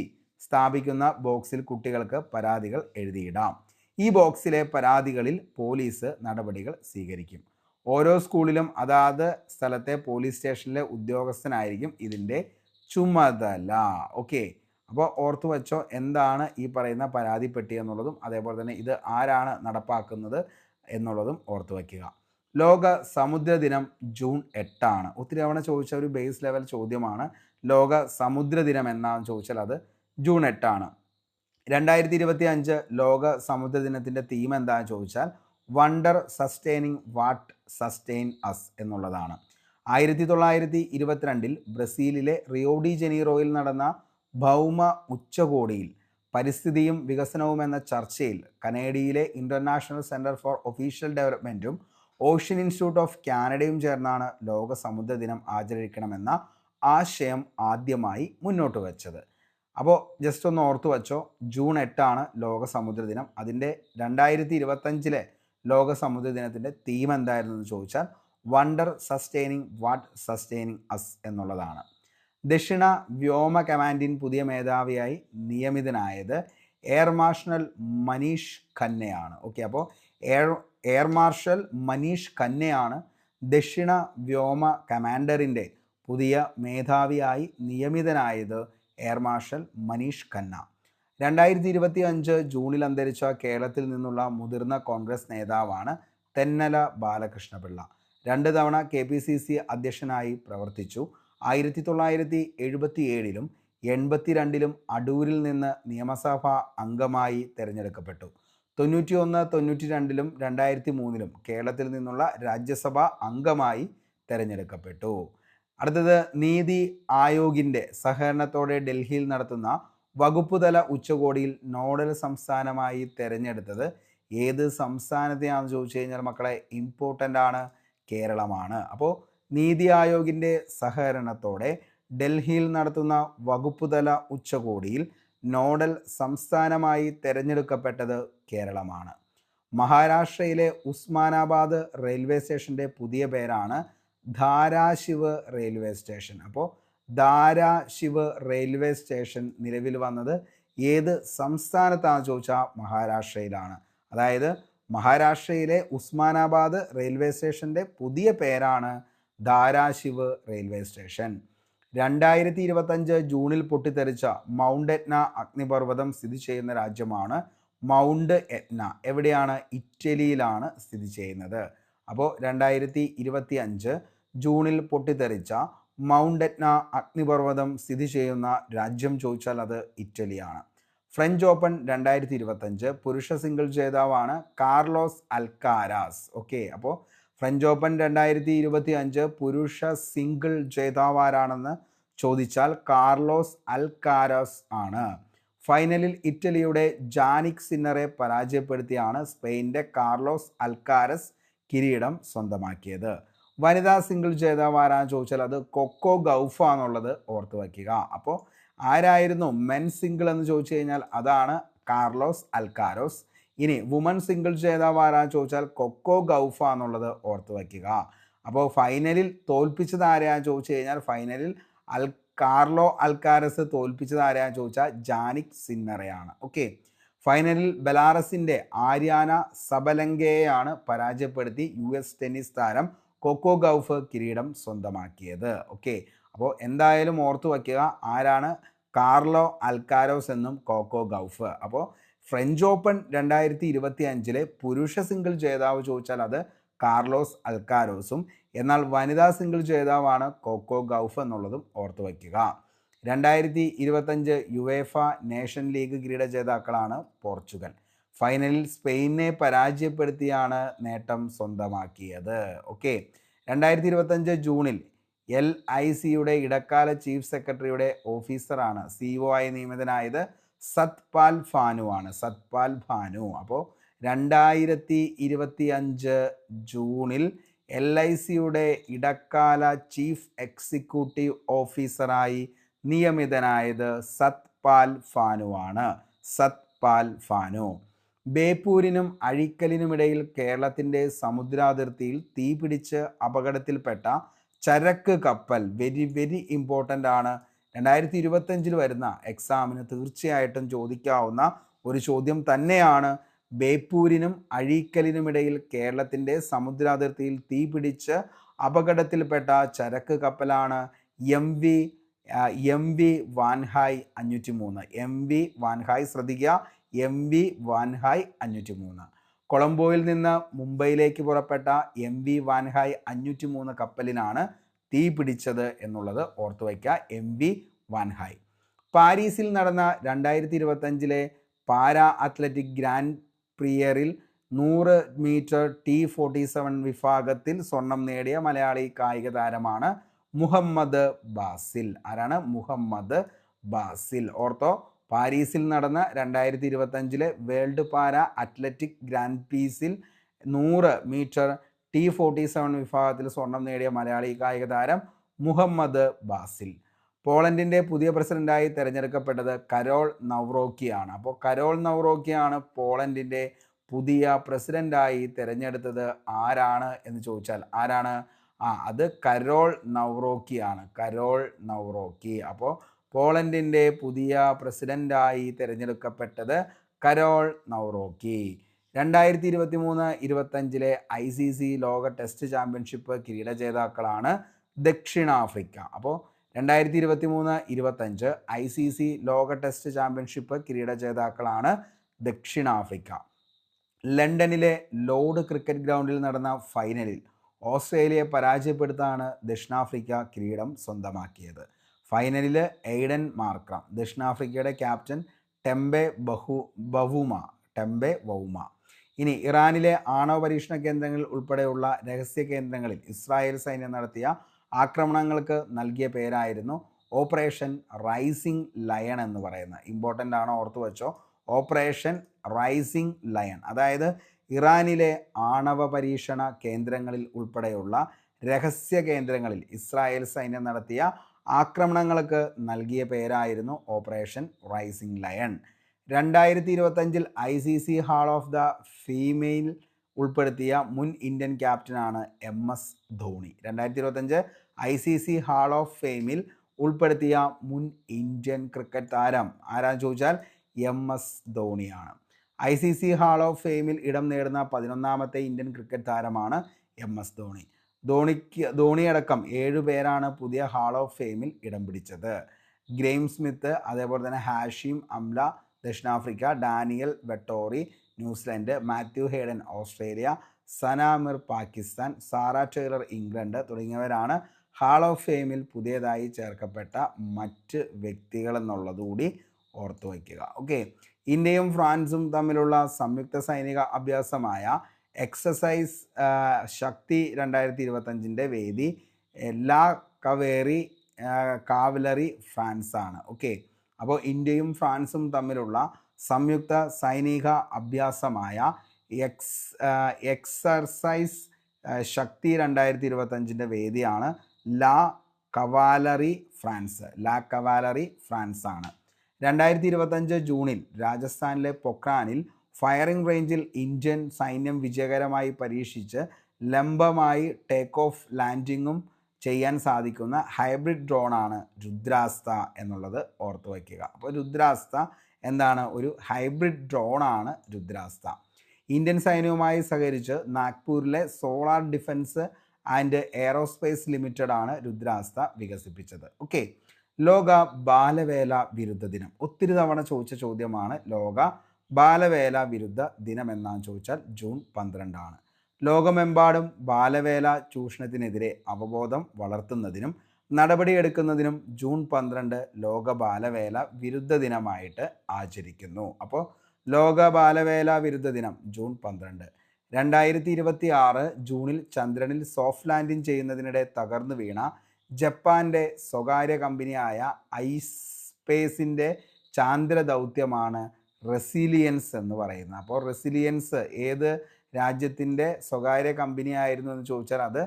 സ്ഥാപിക്കുന്ന ബോക്സിൽ കുട്ടികൾക്ക് പരാതികൾ എഴുതിയിടാം. ഈ ബോക്സിലെ പരാതികളിൽ പോലീസ് നടപടികൾ സ്വീകരിക്കും. ഓരോ സ്കൂളിലും അതാത് സ്ഥലത്തെ പോലീസ് സ്റ്റേഷനിലെ ഉദ്യോഗസ്ഥനായിരിക്കും ഇതിൻ്റെ ചുമതല. ഓക്കെ, അപ്പോൾ ഓർത്തു വച്ചോ എന്താണ് ഈ പറയുന്ന പരാതിപ്പെട്ടി എന്നുള്ളതും അതേപോലെ തന്നെ ഇത് ആരാണ് നടപ്പാക്കുന്നത് എന്നുള്ളതും ഓർത്തു വയ്ക്കുക. ലോക സമുദ്ര ദിനം ജൂൺ 8 ഒത്തിരി തവണ ചോദിച്ച ഒരു ബേസ് ലെവൽ ചോദ്യമാണ്. ലോക സമുദ്ര ദിനം എന്നാന്ന് ചോദിച്ചാൽ അത് ജൂൺ 8. 2025 ലോക സമുദ്ര ദിനത്തിൻ്റെ തീം എന്താണെന്ന് ചോദിച്ചാൽ wonder sustaining what sustain us എന്നുള്ളതാണ്. 1922 ബ്രസീലിലെ റിയോ ഡി ജനീറോയിൽ നടന്ന ഭൗമ ഉച്ചകോടിയിൽ പരിസ്ഥിതിയും വികസനവും എന്ന ചർച്ചയിൽ കനേഡിയയിലെ ഇൻ്റർനാഷണൽ സെൻറ്റർ ഫോർ ഒഫീഷ്യൽ ഡെവലപ്മെൻറ്റും ഓഷ്യൻ ഇൻസ്റ്റിറ്റ്യൂട്ട് ഓഫ് കാനഡയും ചേർന്നാണ് ലോക സമുദ്ര ദിനം ആചരിക്കണമെന്ന ആശയം ആദ്യമായി മുന്നോട്ട് വെച്ചത്. അപ്പോൾ ജസ്റ്റ് ഒന്ന് ഓർത്തു വച്ചോ, ജൂൺ 8 ലോക സമുദ്ര ദിനം. അതിൻ്റെ 2025 ലോക സമുദ്ര ദിനത്തിൻ്റെ തീം എന്തായിരുന്നു എന്ന് ചോദിച്ചാൽ wonder sustaining what sustaining us എന്നുള്ളതാണ്. ദക്ഷിണ വ്യോമ കമാൻഡിൻ പുതിയ മേധാവിയായി നിയമിതനായത് എയർ മാർഷൽ മനീഷ് ഖന്നയാണ്. ഓക്കെ, അപ്പോൾ എയർ മാർഷൽ മനീഷ് ഖന്നയാണ് ദക്ഷിണ വ്യോമ കമാൻഡറിൻ്റെ പുതിയ മേധാവിയായി നിയമിതനായത്. എയർ മാർഷൽ മനീഷ് ഖന്ന 2025 ജൂണിൽ അന്തരിച്ച കേരളത്തിൽ നിന്നുള്ള മുതിർന്ന കോൺഗ്രസ് നേതാവാണ് തെന്നല ബാലകൃഷ്ണപിള്ള. 2 തവണ KPCC അധ്യക്ഷനായി പ്രവർത്തിച്ചു. 1977 82 അടൂരിൽ നിന്ന് നിയമസഭാ അംഗമായി തിരഞ്ഞെടുക്കപ്പെട്ടു. 91, 92, 2003 കേരളത്തിൽ നിന്നുള്ള രാജ്യസഭാ അംഗമായി തിരഞ്ഞെടുക്കപ്പെട്ടു. അടുത്തത് നീതി ആയോഗിൻ്റെ സഹകരണത്തോടെ ഡൽഹിയിൽ നടത്തുന്ന വകുപ്പുതല ഉച്ചകോടിയിൽ നോഡൽ സംസ്ഥാനമായി തിരഞ്ഞെടുത്തത് ഏത് സംസ്ഥാനത്തെയാണെന്ന് ചോദിച്ചു കഴിഞ്ഞാൽ മക്കളെ ഇമ്പോർട്ടൻ്റ് ആണ്, കേരളമാണ്. അപ്പോൾ നീതി ആയോഗിൻ്റെ സഹകരണത്തോടെ ഡൽഹിയിൽ നടത്തുന്ന വകുപ്പുതല ഉച്ചകോടിയിൽ നോഡൽ സംസ്ഥാനമായി തിരഞ്ഞെടുക്കപ്പെട്ടത് കേരളമാണ്. മഹാരാഷ്ട്രയിലെ ഉസ്മാനാബാദ് റെയിൽവേ സ്റ്റേഷൻ്റെ പുതിയ പേരാണ് ധാരാശിവ് റെയിൽവേ സ്റ്റേഷൻ. അപ്പോൾ ധാരാശിവ് റെയിൽവേ സ്റ്റേഷൻ നിലവിൽ വന്നത് ഏത് സംസ്ഥാനത്താണെന്ന് ചോദിച്ചാൽ മഹാരാഷ്ട്രയിലാണ്. അതായത് മഹാരാഷ്ട്രയിലെ ഉസ്മാനാബാദ് റെയിൽവേ സ്റ്റേഷൻ്റെ പുതിയ പേരാണ് ധാരാശിവ് റെയിൽവേ സ്റ്റേഷൻ. 2025 ജൂണിൽ പൊട്ടിത്തെറിച്ച മൗണ്ട് എറ്റ്ന അഗ്നിപർവ്വതം സ്ഥിതി ചെയ്യുന്ന രാജ്യമാണ് മൗണ്ട് എറ്റ്ന. എവിടെയാണ്? ഇറ്റലിയിലാണ് സ്ഥിതി ചെയ്യുന്നത്. അപ്പോൾ 2025 ജൂണിൽ പൊട്ടിത്തെറിച്ച മൗണ്ട് എറ്റ്ന അഗ്നിപർവ്വതം സ്ഥിതി ചെയ്യുന്ന രാജ്യം ചോദിച്ചാൽ അത് ഇറ്റലിയാണ്. ഫ്രഞ്ച് ഓപ്പൺ 2025 പുരുഷ സിംഗിൾ ജേതാവാണ് കാർലോസ് അൽക്കാരാസ്. ഓക്കെ, അപ്പോൾ ഫ്രഞ്ച് ഓപ്പൺ 2025 പുരുഷ സിംഗിൾ ജേതാവാരാണെന്ന് ചോദിച്ചാൽ കാർലോസ് അൽക്കാരാസ് ആണ്. ഫൈനലിൽ ഇറ്റലിയുടെ ജാനിക് സിന്നറെ പരാജയപ്പെടുത്തിയാണ് സ്പെയിൻ്റെ കാർലോസ് അൽക്കാരസ് കിരീടം സ്വന്തമാക്കിയത്. വനിതാ സിംഗിൾ ജേതാവാരാന്ന് ചോദിച്ചാൽ അത് കൊക്കോ ഗൗഫ എന്നുള്ളത് ഓർത്ത് വയ്ക്കുക. അപ്പോൾ ആരായിരുന്നു മെൻ സിംഗിൾ എന്ന് ചോദിച്ചു കഴിഞ്ഞാൽ അതാണ് കാർലോസ് അൽക്കാരോസ്. ഇനി വുമൺ സിംഗിൾ ജേതാവാരാന്ന് ചോദിച്ചാൽ കൊക്കോ ഗൗഫ എന്നുള്ളത് ഓർത്ത് വയ്ക്കുക. അപ്പോൾ ഫൈനലിൽ തോൽപ്പിച്ചത് ആരെയാന്ന് ചോദിച്ചു കഴിഞ്ഞാൽ ഫൈനലിൽ കാർലോ അൽക്കാരസ് തോൽപ്പിച്ചത് ആരെയാന്ന് ചോദിച്ചാൽ ജാനിക് സിന്നറെയാണ്. ഓക്കെ, ഫൈനലിൽ ബെലാറസിൻ്റെ ആര്യാന സബലങ്കയെയാണ് പരാജയപ്പെടുത്തി US ടെന്നീസ് താരം കൊക്കോ ഗൗഫ് കിരീടം സ്വന്തമാക്കിയത്. ഓക്കെ, അപ്പോൾ എന്തായാലും ഓർത്തു വയ്ക്കുക ആരാണ് കാർലോ അൽക്കാരോസ് എന്നും കൊക്കോ ഗൗഫ്. അപ്പോൾ ഫ്രഞ്ച് ഓപ്പൺ 2025 പുരുഷ സിംഗിൾ ജേതാവ് ചോദിച്ചാൽ അത് കാർലോസ് അൽക്കാരോസും, എന്നാൽ വനിതാ സിംഗിൾ ജേതാവാണ് കൊക്കോ ഗൗഫ് എന്നുള്ളതും ഓർത്തു വയ്ക്കുക. 2025 യുവേഫ നേഷൻ ലീഗ് കിരീട ജേതാക്കളാണ് പോർച്ചുഗൽ. ഫൈനലിൽ സ്പെയിനെ പരാജയപ്പെടുത്തിയാണ് നേട്ടം സ്വന്തമാക്കിയത്. ഓക്കെ, 2025 ജൂണിൽ LICയുടെ ഇടക്കാല ചീഫ് സെക്രട്ടറിയുടെ ഓഫീസറാണ് CEO ആയി നിയമിതനായത് സത്പാൽ ഭാനു ആണ്. സത്പാൽ ഭാനു. അപ്പോൾ 2025 ജൂണിൽ LICയുടെ ഇടക്കാല ചീഫ് എക്സിക്യൂട്ടീവ് ഓഫീസറായി നിയമിതനായത് സത്പാൽ ഭാനുവാണ്. സത്പാൽ ഭാനു. ബേപ്പൂരിനും അഴീക്കലിനുമിടയിൽ കേരളത്തിൻ്റെ സമുദ്രാതിർത്തിയിൽ തീപിടിച്ച് അപകടത്തിൽപ്പെട്ട ചരക്ക് കപ്പൽ വെരി ഇമ്പോർട്ടൻ്റ് ആണ്. 2025 വരുന്ന എക്സാമിന് തീർച്ചയായിട്ടും ചോദിക്കാവുന്ന ഒരു ചോദ്യം തന്നെയാണ്. ബേപ്പൂരിനും അഴീക്കലിനുമിടയിൽ കേരളത്തിൻ്റെ സമുദ്രാതിർത്തിയിൽ തീപിടിച്ച് അപകടത്തിൽപ്പെട്ട ചരക്ക് കപ്പലാണ് MV വാൻഹായ് 503. MV വാൻഹായ്, ശ്രദ്ധിക്കുക, MV വാൻഹായ് 503. കൊളംബോയിൽ നിന്ന് മുംബൈയിലേക്ക് പുറപ്പെട്ട MV വാൻഹായ് 503 കപ്പലിനാണ് തീ പിടിച്ചത് എന്നുള്ളത് ഓർത്തു വയ്ക്കുക. MV Wan Hai. പാരീസിൽ നടന്ന 2025 പാരാ അത്ലറ്റിക് ഗ്രാൻഡ് പ്രിയറിൽ 100 മീറ്റർ T47 വിഭാഗത്തിൽ സ്വർണം നേടിയ മലയാളി കായിക താരമാണ് മുഹമ്മദ് ബാസിൽ. ആരാണ്? മുഹമ്മദ് ബാസിൽ. ഓർത്തോ, പാരീസിൽ നടന്ന 2025 വേൾഡ് പാരാ അത്ലറ്റിക് ഗ്രാൻഡ് പീസിൽ 100 മീറ്റർ T47 വിഭാഗത്തിൽ സ്വർണം നേടിയ മലയാളി കായിക താരം മുഹമ്മദ് ബാസിൽ. പോളണ്ടിൻ്റെ പുതിയ പ്രസിഡന്റായി തിരഞ്ഞെടുക്കപ്പെട്ടത് കരോൾ നവ്റോക്കിയാണ്. അപ്പോൾ കരോൾ നവ്റോക്കിയാണ് പോളണ്ടിൻ്റെ പുതിയ പ്രസിഡന്റായി തിരഞ്ഞെടുത്തത്. ആരാണ് എന്ന് ചോദിച്ചാൽ ആരാണ്? അത് കരോൾ നവ്റോക്കിയാണ്. കരോൾ നവ്റോക്കി. അപ്പോൾ പോളണ്ടിൻ്റെ പുതിയ പ്രസിഡന്റായി തിരഞ്ഞെടുക്കപ്പെട്ടത് കരോൾ നവ്റോക്കി. 2023-25 ICC ലോക ടെസ്റ്റ് ചാമ്പ്യൻഷിപ്പ് കിരീട ജേതാക്കളാണ് ദക്ഷിണാഫ്രിക്ക. അപ്പോൾ 2023-25 ICC ലോക ടെസ്റ്റ് ചാമ്പ്യൻഷിപ്പ് കിരീട ജേതാക്കളാണ് ദക്ഷിണാഫ്രിക്ക. ലണ്ടനിലെ ലോർഡ് ക്രിക്കറ്റ് ഗ്രൗണ്ടിൽ നടന്ന ഫൈനലിൽ ഓസ്ട്രേലിയയെ പരാജയപ്പെടുത്താണ് ദക്ഷിണാഫ്രിക്ക കിരീടം സ്വന്തമാക്കിയത്. ഫൈനലിൽ എയ്ഡൻ മാർക്രം, ദക്ഷിണാഫ്രിക്കയുടെ ക്യാപ്റ്റൻ ടെംബെ വൗമ. ഇനി ഇറാനിലെ ആണവ പരീക്ഷണ കേന്ദ്രങ്ങളിൽ ഉൾപ്പെടെയുള്ള രഹസ്യ കേന്ദ്രങ്ങളിൽ ഇസ്രായേൽ സൈന്യം നടത്തിയ ആക്രമണങ്ങൾക്ക് നൽകിയ പേരായിരുന്നു ഓപ്പറേഷൻ റൈസിംഗ് ലയൺ എന്ന് പറയുന്നത്. ഇമ്പോർട്ടൻ്റ് ആണ്, ഓർത്തു വെച്ചോ. ഓപ്പറേഷൻ റൈസിംഗ് ലയൺ, അതായത് ഇറാനിലെ ആണവ പരീക്ഷണ കേന്ദ്രങ്ങളിൽ ഉൾപ്പെടെയുള്ള രഹസ്യ കേന്ദ്രങ്ങളിൽ ഇസ്രായേൽ സൈന്യം നടത്തിയ ആക്രമണങ്ങൾക്ക് നൽകിയ പേരായിരുന്നു operation rising lion. 2025 ICC hall of the female ഉൾപ്പെടുത്തിയ മുൻ ഇന്ത്യൻ ക്യാപ്റ്റനാണ് MS Dhoni. 2025 ICC hall of ഫെയിമിൽ ഉൾപ്പെടുത്തിയ മുൻ ഇന്ത്യൻ ക്രിക്കറ്റ് താരം ആരാന്ന് ചോദിച്ചാൽ MS ധോണിയാണ്. ICC ഹാൾ ഓഫ് ഫെയിമിൽ ഇടം നേടുന്ന 11ാമത്തെ ഇന്ത്യൻ ക്രിക്കറ്റ് താരമാണ് MS ധോണി. ധോണിയടക്കം 7 പേരാണ് പുതിയ ഹാൾ ഓഫ് ഫെയിമിൽ ഇടം പിടിച്ചത്. ഗ്രെയിം സ്മിത്ത്, അതേപോലെ തന്നെ ഹാഷിം അംല ദക്ഷിണാഫ്രിക്ക, Daniel Vettori New Zealand, Matthew Hayden Australia, Sana Mir Pakistan, Sarah Taylor England തുടങ്ങിയവരാണ് ഹാൾ ഓഫ് ഫെയിമിൽ പുതിയതായി ചേർക്കപ്പെട്ട മറ്റ് വ്യക്തികളെന്നുള്ളതുകൂടി ഓർത്തു വയ്ക്കുക. ഓക്കെ, ഇന്ത്യയും ഫ്രാൻസും തമ്മിലുള്ള സംയുക്ത സൈനിക അഭ്യാസമായ എക്സസൈസ് ശക്തി 2025 വേദി ലാ കാവലറി ഫ്രാൻസാണ്. ഓക്കെ, അപ്പോൾ ഇന്ത്യയും ഫ്രാൻസും തമ്മിലുള്ള സംയുക്ത സൈനിക അഭ്യാസമായ എക്സർസൈസ് ശക്തി 2025 വേദിയാണ് ലാ കവാലറി ഫ്രാൻസ് ആണ്. 2025 ജൂണിൽ രാജസ്ഥാനിലെ പൊക്രാനിൽ ഫയറിംഗ് റേഞ്ചിൽ ഇന്ത്യൻ സൈന്യം വിജയകരമായി പരീക്ഷിച്ച് ലംബമായി ടേക്ക് ഓഫ് ലാൻഡിങ്ങും ചെയ്യാൻ സാധിക്കുന്ന ഹൈബ്രിഡ് ഡ്രോണാണ് രുദ്രാസ്ത എന്നുള്ളത് ഓർത്തു വയ്ക്കുക. അപ്പോൾ രുദ്രാസ്ത എന്താണ്? ഒരു ഹൈബ്രിഡ് ഡ്രോണാണ് രുദ്രാസ്ത. ഇന്ത്യൻ സൈന്യവുമായി സഹകരിച്ച് നാഗ്പൂരിലെ solar defence and aerospace limited ആണ് രുദ്രാസ്ത വികസിപ്പിച്ചത്. ഓക്കെ, ലോക ബാലവേല വിരുദ്ധ ദിനം ഒത്തിരി തവണ ചോദിച്ച ചോദ്യമാണ്. ലോക ബാലവേല വിരുദ്ധ ദിനം എന്നാന്ന് ചോദിച്ചാൽ ജൂൺ 12 ആണ്. ലോകമെമ്പാടും ബാലവേല ചൂഷണത്തിനെതിരെ അവബോധം വളർത്തുന്നതിനും നടപടിയെടുക്കുന്നതിനും ജൂൺ 12 ലോക ബാലവേല വിരുദ്ധ ദിനമായിട്ട് ആചരിക്കുന്നു. അപ്പോൾ ലോക ബാലവേല വിരുദ്ധ ദിനം ജൂൺ 12. 2026 ജൂണിൽ ചന്ദ്രനിൽ സോഫ്റ്റ് ലാൻഡിംഗ് ചെയ്യുന്നതിനിടെ തകർന്നു വീണ ജപ്പാന്റെ സ്വകാര്യ കമ്പനിയായ ഐസ്പേസിൻ്റെ ചാന്ദ്ര ദൗത്യമാണ് റെസിലിയൻസ് എന്ന് പറയുന്നത്. അപ്പോൾ റെസിലിയൻസ് ഏത് രാജ്യത്തിൻ്റെ സ്വകാര്യ കമ്പനി ആയിരുന്നു എന്ന് ചോദിച്ചാൽ അത്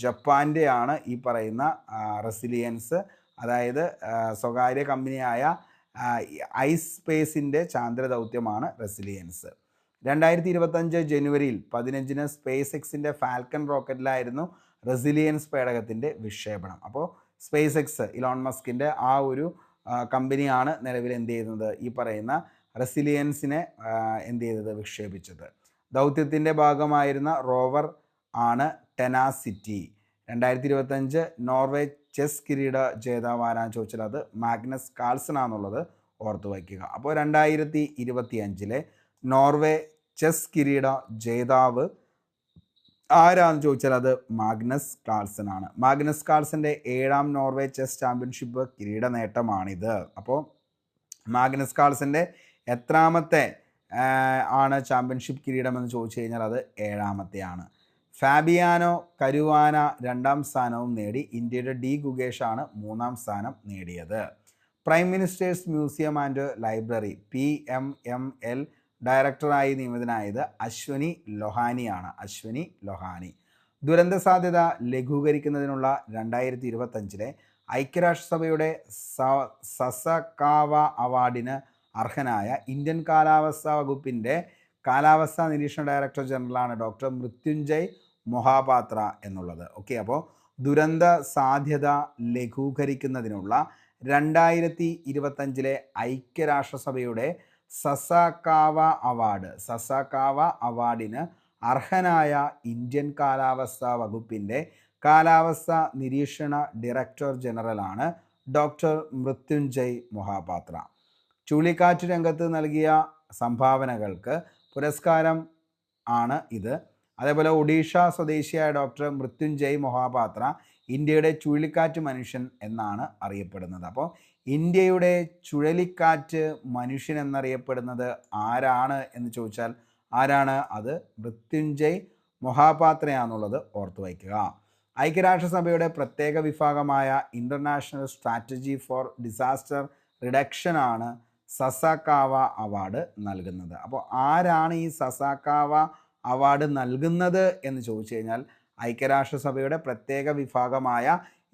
ജപ്പാൻ്റെ ആണ് ഈ പറയുന്ന റെസിലിയൻസ്. അതായത് സ്വകാര്യ കമ്പനിയായ ഐസ്പേസിൻ്റെ ചാന്ദ്ര ദൗത്യമാണ് റെസിലിയൻസ്. 2025 ജനുവരിയിൽ 15 സ്പേസ് എക്സിൻ്റെ ഫാൽക്കൺ റോക്കറ്റിലായിരുന്നു റെസിലിയൻസ് പേടകത്തിൻ്റെ വിക്ഷേപണം. അപ്പോൾ സ്പേസ് എക്സ് ഇലോൺ മസ്കിൻ്റെ ആ ഒരു കമ്പനിയാണ് നിലവിൽ എന്ത് ചെയ്യുന്നത്, ഈ പറയുന്ന റെസിലിയൻസിനെ എന്ത് ചെയ്തത്, വിക്ഷേപിച്ചത്. ദൗത്യത്തിൻ്റെ ഭാഗമായിരുന്ന റോവർ ആണ് ടെനാസിറ്റി. 2025 നോർവേ ചെസ് കിരീട ജേതാവ് ആരാന്ന് ചോദിച്ചാൽ അത് മാഗ്നസ് കാൾസൺ ആണെന്നുള്ളത് ഓർത്തു വയ്ക്കുക. അപ്പോൾ 2025 നോർവേ ചെസ് കിരീട ജേതാവ് ആരാന്ന് ചോദിച്ചാൽ അത് മാഗ്നസ് കാൾസൺ ആണ്. മാഗ്നസ് കാൾസന്റെ 7ാം നോർവേ ചെസ് ചാമ്പ്യൻഷിപ്പ് കിരീട നേട്ടമാണിത്. അപ്പോൾ മാഗ്നസ് കാൾസന്റെ എത്രാമത്തെ ആണ് ചാമ്പ്യൻഷിപ്പ് കിരീടം എന്ന് ചോദിച്ചു കഴിഞ്ഞാൽ അത് 7ാമത്തെയാണ്. ഫാബിയാനോ കരുവാന 2ാം സ്ഥാനവും നേടി. ഇന്ത്യയുടെ ഡി ഗുഗേഷാണ് 3ാം സ്ഥാനം നേടിയത്. Prime ministers museum and library PMML ഡയറക്ടറായി നിയമിതനായത് അശ്വനി ലൊഹാനിയാണ്. അശ്വനി ലൊഹാനി. ദുരന്ത സാധ്യത ലഘൂകരിക്കുന്നതിനുള്ള 2025 ഐക്യരാഷ്ട്രസഭയുടെ സസകാവ അവാർഡിന് അർഹനായ ഇന്ത്യൻ കാലാവസ്ഥാ വകുപ്പിൻ്റെ കാലാവസ്ഥാ നിരീക്ഷണ ഡയറക്ടർ ജനറലാണ് ഡോക്ടർ മൃത്യുഞ്ജയ് മൊഹാപാത്ര എന്നുള്ളത്. ഓക്കെ, അപ്പോൾ ദുരന്ത സാധ്യത ലഘൂകരിക്കുന്നതിനുള്ള 2025 ഐക്യരാഷ്ട്രസഭയുടെ സസകാവ അവാർഡിന് അർഹനായ ഇന്ത്യൻ കാലാവസ്ഥാ വകുപ്പിൻ്റെ കാലാവസ്ഥാ നിരീക്ഷണ ഡയറക്ടർ ജനറലാണ് ഡോക്ടർ മൃത്യുഞ്ജയ് മൊഹാപാത്ര. ചുഴലിക്കാറ്റ് രംഗത്ത് നൽകിയ സംഭാവനകൾക്ക് പുരസ്കാരം ആണ് ഇത്. അതേപോലെ ഒഡീഷ സ്വദേശിയായ ഡോക്ടർ മൃത്യുഞ്ജയ് മൊഹാപാത്ര ഇന്ത്യയുടെ ചുഴലിക്കാറ്റ് മനുഷ്യൻ എന്നാണ് അറിയപ്പെടുന്നത്. അപ്പോൾ ഇന്ത്യയുടെ ചുഴലിക്കാറ്റ് മനുഷ്യൻ എന്നറിയപ്പെടുന്നത് ആരാണ് എന്ന് ചോദിച്ചാൽ ആരാണ്, അത് മൃത്യുഞ്ജയ് മൊഹാപാത്രയാണെന്നുള്ളത് ഓർത്തു വയ്ക്കുക. ഐക്യരാഷ്ട്രസഭയുടെ പ്രത്യേക വിഭാഗമായ international strategy four disaster reduction ആണ് സസകാവ അവാർഡ് നൽകുന്നത്. അപ്പോൾ ആരാണ് ഈ സസകാവ അവാർഡ് നൽകുന്നത് എന്ന് ചോദിച്ചു കഴിഞ്ഞാൽ ഐക്യരാഷ്ട്രസഭയുടെ പ്രത്യേക വിഭാഗമായ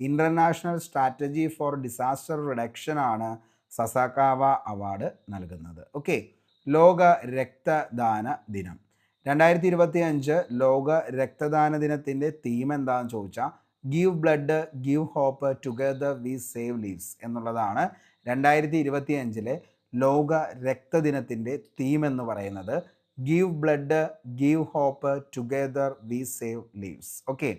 international strategy four disaster reduction ആണ് സസകാവ അവാർഡ് നൽകുന്നത്. ഓക്കെ, ലോക രക്തദാന ദിനം 2025 ലോക രക്തദാന ദിനത്തിൻ്റെ തീം എന്താണെന്ന് ചോദിച്ചാൽ give blood give hope together we save lives എന്നുള്ളതാണ് 2025 ലോക രക്തദിനത്തിൻ്റെ തീം എന്ന് പറയുന്നത്. Give blood give hope together we save lives. Okay,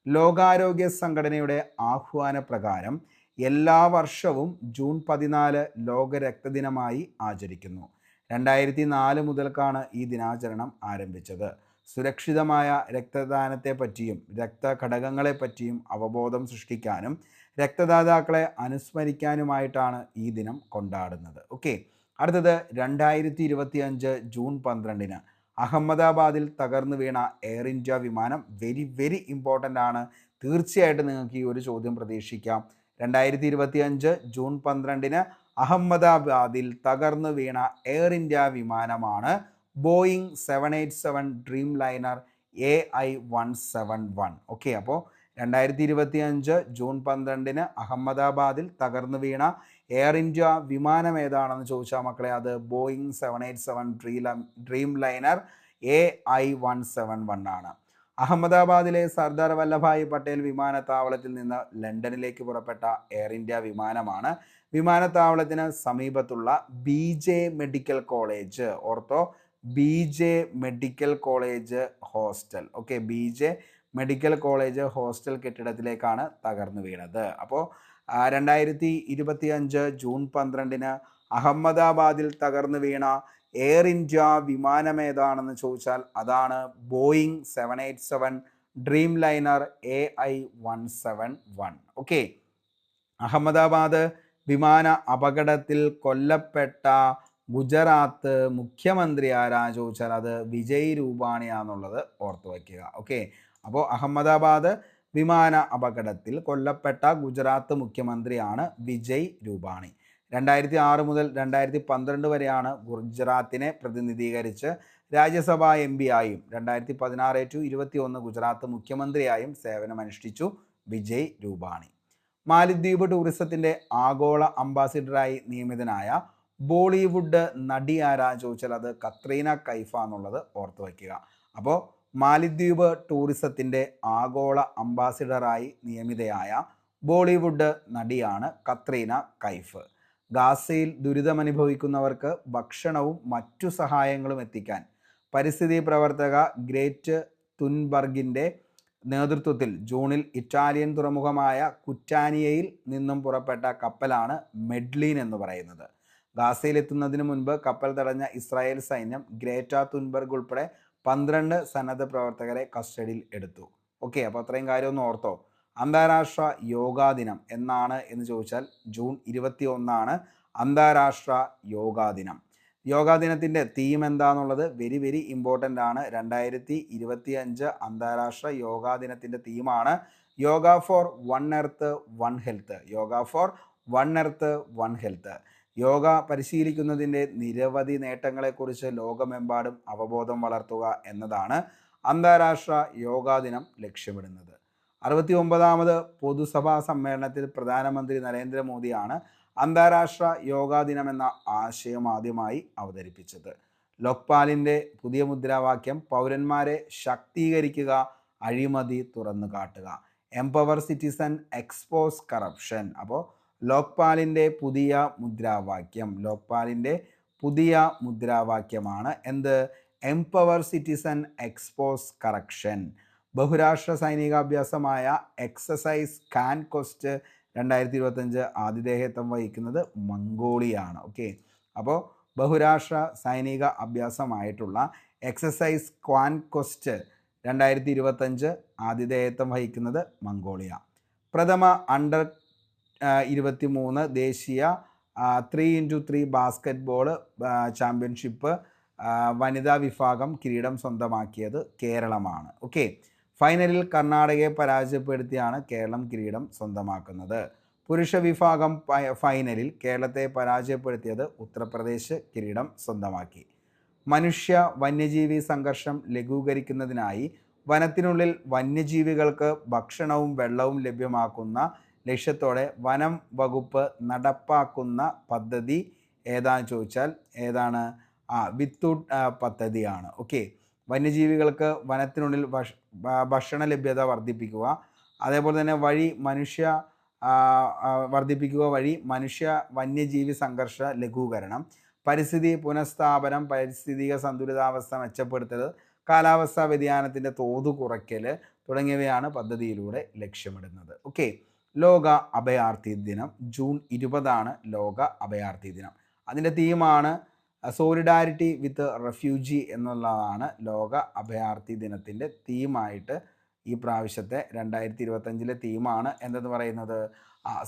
ലോകാരോഗ്യ സംഘടനയുടെ ആഹ്വാന പ്രകാരം എല്ലാ വർഷവും ജൂൺ 14 ലോക രക്തദിനമായി ആചരിക്കുന്നു. 2004 മുതൽക്കാണ് ഈ ദിനാചരണം ആരംഭിച്ചത്. സുരക്ഷിതമായ രക്തദാനത്തെപ്പറ്റിയും രക്തഘടകങ്ങളെപ്പറ്റിയും അവബോധം സൃഷ്ടിക്കാനും രക്തദാതാക്കളെ അനുസ്മരിക്കാനുമായിട്ടാണ് ഈ ദിനം കൊണ്ടാടുന്നത്. ഓക്കെ, അടുത്തത് 2025 ജൂൺ 12 അഹമ്മദാബാദിൽ തകർന്നു വീണ എയർ ഇന്ത്യ വിമാനം. വെരി ഇമ്പോർട്ടൻ്റ് ആണ്. തീർച്ചയായിട്ടും നിങ്ങൾക്ക് ഈ ഒരു ചോദ്യം പ്രതീക്ഷിക്കാം. 2025 ജൂൺ 12 അഹമ്മദാബാദിൽ തകർന്നു വീണ എയർ ഇന്ത്യ വിമാനമാണ് Boeing 787 dream liner AI-171. Okay, അപ്പോൾ 2025 ജൂൺ 12 അഹമ്മദാബാദിൽ തകർന്നു വീണ എയർ ഇന്ത്യ വിമാനം ഏതാണെന്ന് ചോദിച്ചാൽ മക്കളെ അത് ബോയിങ് 787 ഡ്രീം ലൈനർ AI-171 ആണ്. അഹമ്മദാബാദിലെ സർദാർ വല്ലഭായ് പട്ടേൽ വിമാനത്താവളത്തിൽ നിന്ന് ലണ്ടനിലേക്ക് പുറപ്പെട്ട എയർ ഇന്ത്യ വിമാനമാണ് വിമാനത്താവളത്തിന് സമീപത്തുള്ള BJ മെഡിക്കൽ കോളേജ് ഓർത്തോ BJ medical college hostel. Okay, BJ medical college hostel കെട്ടിടത്തിലേക്കാണ് തകർന്നു വീണത്. അപ്പോൾ 2025 ജൂൺ 12 അഹമ്മദാബാദിൽ തകർന്നു വീണ എയർ ഇന്ത്യ വിമാനം ഏതാണെന്ന് ചോദിച്ചാൽ അതാണ് Boeing 787 dream liner AI-171. Okay, Ahmedabad വിമാന അപകടത്തിൽ കൊല്ലപ്പെട്ട ഗുജറാത്ത് മുഖ്യമന്ത്രി ആരാന്ന് ചോദിച്ചാൽ അത് വിജയ് രൂപാണിയാന്നുള്ളത് ഓർത്തു വയ്ക്കുക. ഓക്കെ, അപ്പോൾ അഹമ്മദാബാദ് വിമാന അപകടത്തിൽ കൊല്ലപ്പെട്ട ഗുജറാത്ത് മുഖ്യമന്ത്രിയാണ് വിജയ് രൂപാണി. 2006 മുതൽ 2012 വരെയാണ് ഗുജറാത്തിനെ പ്രതിനിധീകരിച്ച് രാജ്യസഭാ MP ആയും 2016 to 2021 ഗുജറാത്ത് മുഖ്യമന്ത്രിയായും സേവനമനുഷ്ഠിച്ചു വിജയ് രൂപാണി. മാലിദ്വീപ് ടൂറിസത്തിൻ്റെ ആഗോള അംബാസിഡറായി നിയമിതനായ ബോളിവുഡ് നടി ആരാന്ന് ചോദിച്ചാൽ അത് കത്രീന കൈഫ എന്നുള്ളത് ഓർത്തു വയ്ക്കുക. അപ്പോൾ മാലിദ്വീപ് ടൂറിസത്തിൻ്റെ ആഗോള അംബാസിഡറായി നിയമിതയായ ബോളിവുഡ് നടിയാണ് കത്രീന കൈഫ്. ഗാസയിൽ ദുരിതമനുഭവിക്കുന്നവർക്ക് ഭക്ഷണവും മറ്റു സഹായങ്ങളും എത്തിക്കാൻ പരിസ്ഥിതി പ്രവർത്തക ഗ്രേറ്റ് തുൻബർഗിൻ്റെ നേതൃത്വത്തിൽ ജൂണിൽ ഇറ്റാലിയൻ തുറമുഖമായ കുറ്റാനിയയിൽ നിന്നും പുറപ്പെട്ട കപ്പലാണ് മെഡ്ലിൻ എന്ന് പറയുന്നത്. ഗാസയിലെത്തുന്നതിന് മുൻപ് കപ്പൽ തടഞ്ഞ ഇസ്രായേൽ സൈന്യം ഗ്രേറ്റ തുൻബർഗ് ഉൾപ്പെടെ 12 സന്നദ്ധ പ്രവർത്തകരെ കസ്റ്റഡിയിൽ എടുത്തു. ഓക്കെ, അപ്പോൾ അത്രയും കാര്യം ഒന്ന് ഓർത്തോ. അന്താരാഷ്ട്ര യോഗാ ദിനം എന്നാണ് എന്ന് ചോദിച്ചാൽ ജൂൺ 21 അന്താരാഷ്ട്ര യോഗാ ദിനം. യോഗാ ദിനത്തിൻ്റെ തീം എന്താണെന്നുള്ളത് വെരി വെരി ഇമ്പോർട്ടൻ്റ് ആണ്. 2025 അന്താരാഷ്ട്ര യോഗാ ദിനത്തിൻ്റെ തീമാണ് yoga for one earth one health. Yoga for one earth one health. Yoga പരിശീലിക്കുന്നതിൻ്റെ നിരവധി നേട്ടങ്ങളെക്കുറിച്ച് ലോകമെമ്പാടും അവബോധം വളർത്തുക എന്നതാണ് അന്താരാഷ്ട്ര യോഗാ ദിനം ലക്ഷ്യമിടുന്നത്. 69ാമത് പൊതുസഭാ സമ്മേളനത്തിൽ പ്രധാനമന്ത്രി നരേന്ദ്രമോദിയാണ് അന്താരാഷ്ട്ര യോഗാ ദിനം എന്ന ആശയം ആദ്യമായി അവതരിപ്പിച്ചത്. ലോക്പാലിൻ്റെ പുതിയ മുദ്രാവാക്യം പൗരന്മാരെ ശാക്തീകരിക്കുക, അഴിമതി തുറന്നു കാട്ടുക, എംപവർ സിറ്റിസൺ, എക്സ്പോസ് കറപ്ഷൻ. അപ്പോൾ ലോക്പാലിൻ്റെ പുതിയ മുദ്രാവാക്യമാണ് എന്ത്? Empower citizen, expose corruption. ബഹുരാഷ്ട്ര സൈനികാഭ്യാസമായ എക്സസൈസ് കാൻകോസ്റ്റ് 2025 ആതിഥേയത്വം വഹിക്കുന്നത് മംഗോളിയാണ്. ഓക്കെ, അപ്പോൾ ബഹുരാഷ്ട്ര സൈനിക അഭ്യാസമായിട്ടുള്ള എക്സസൈസ് കാൻകോസ്റ്റ് 2025 ആതിഥേയത്വം വഹിക്കുന്നത് മംഗോളിയ. പ്രഥമ അണ്ടർ 23 ദേശീയ 3x3 ബാസ്കറ്റ്ബോൾ ചാമ്പ്യൻഷിപ്പ് വനിതാ വിഭാഗം കിരീടം സ്വന്തമാക്കിയത് കേരളമാണ്. ഓക്കെ, ഫൈനലിൽ കർണാടകയെ പരാജയപ്പെടുത്തിയാണ് കേരളം കിരീടം സ്വന്തമാക്കുന്നത്. പുരുഷ വിഭാഗം ഫൈനലിൽ കേരളത്തെ പരാജയപ്പെടുത്തിയത് ഉത്തർപ്രദേശ് കിരീടം സ്വന്തമാക്കി. മനുഷ്യ വന്യജീവി സംഘർഷം ലഘൂകരിക്കുന്നതിനായി വനത്തിനുള്ളിൽ വന്യജീവികൾക്ക് ഭക്ഷണവും വെള്ളവും ലഭ്യമാക്കുന്ന ലക്ഷ്യത്തോടെ വനം വകുപ്പ് നടപ്പാക്കുന്ന പദ്ധതി ഏതാണെന്ന് ചോദിച്ചാൽ ഏതാണ്? വിത്തൂട്ട് പദ്ധതിയാണ്. ഓക്കെ, വന്യജീവികൾക്ക് വനത്തിനുള്ളിൽ ഭക്ഷണ ലഭ്യത വർദ്ധിപ്പിക്കുക, അതേപോലെ തന്നെ മനുഷ്യ വന്യജീവി സംഘർഷ ലഘൂകരണം, പരിസ്ഥിതി പുനഃസ്ഥാപനം, പാരിസ്ഥിതിക സന്തുലിതാവസ്ഥ മെച്ചപ്പെടുത്തൽ, കാലാവസ്ഥാ വ്യതിയാനത്തിൻ്റെ തോത് കുറയ്ക്കൽ തുടങ്ങിയവയാണ് പദ്ധതിയിലൂടെ ലക്ഷ്യമിടുന്നത്. ഓക്കെ, ലോക അഭയാർത്ഥി ദിനം ജൂൺ 20 ലോക അഭയാർത്ഥി ദിനം. അതിൻ്റെ തീമാണ് സോളിഡാരിറ്റി വിത്ത് റെഫ്യൂജി എന്നുള്ളതാണ് ലോക അഭയാർത്ഥി ദിനത്തിൻ്റെ തീമായിട്ട് ഈ പ്രാവശ്യത്തെ 2025 തീമാണ് എന്തെന്ന് പറയുന്നത്?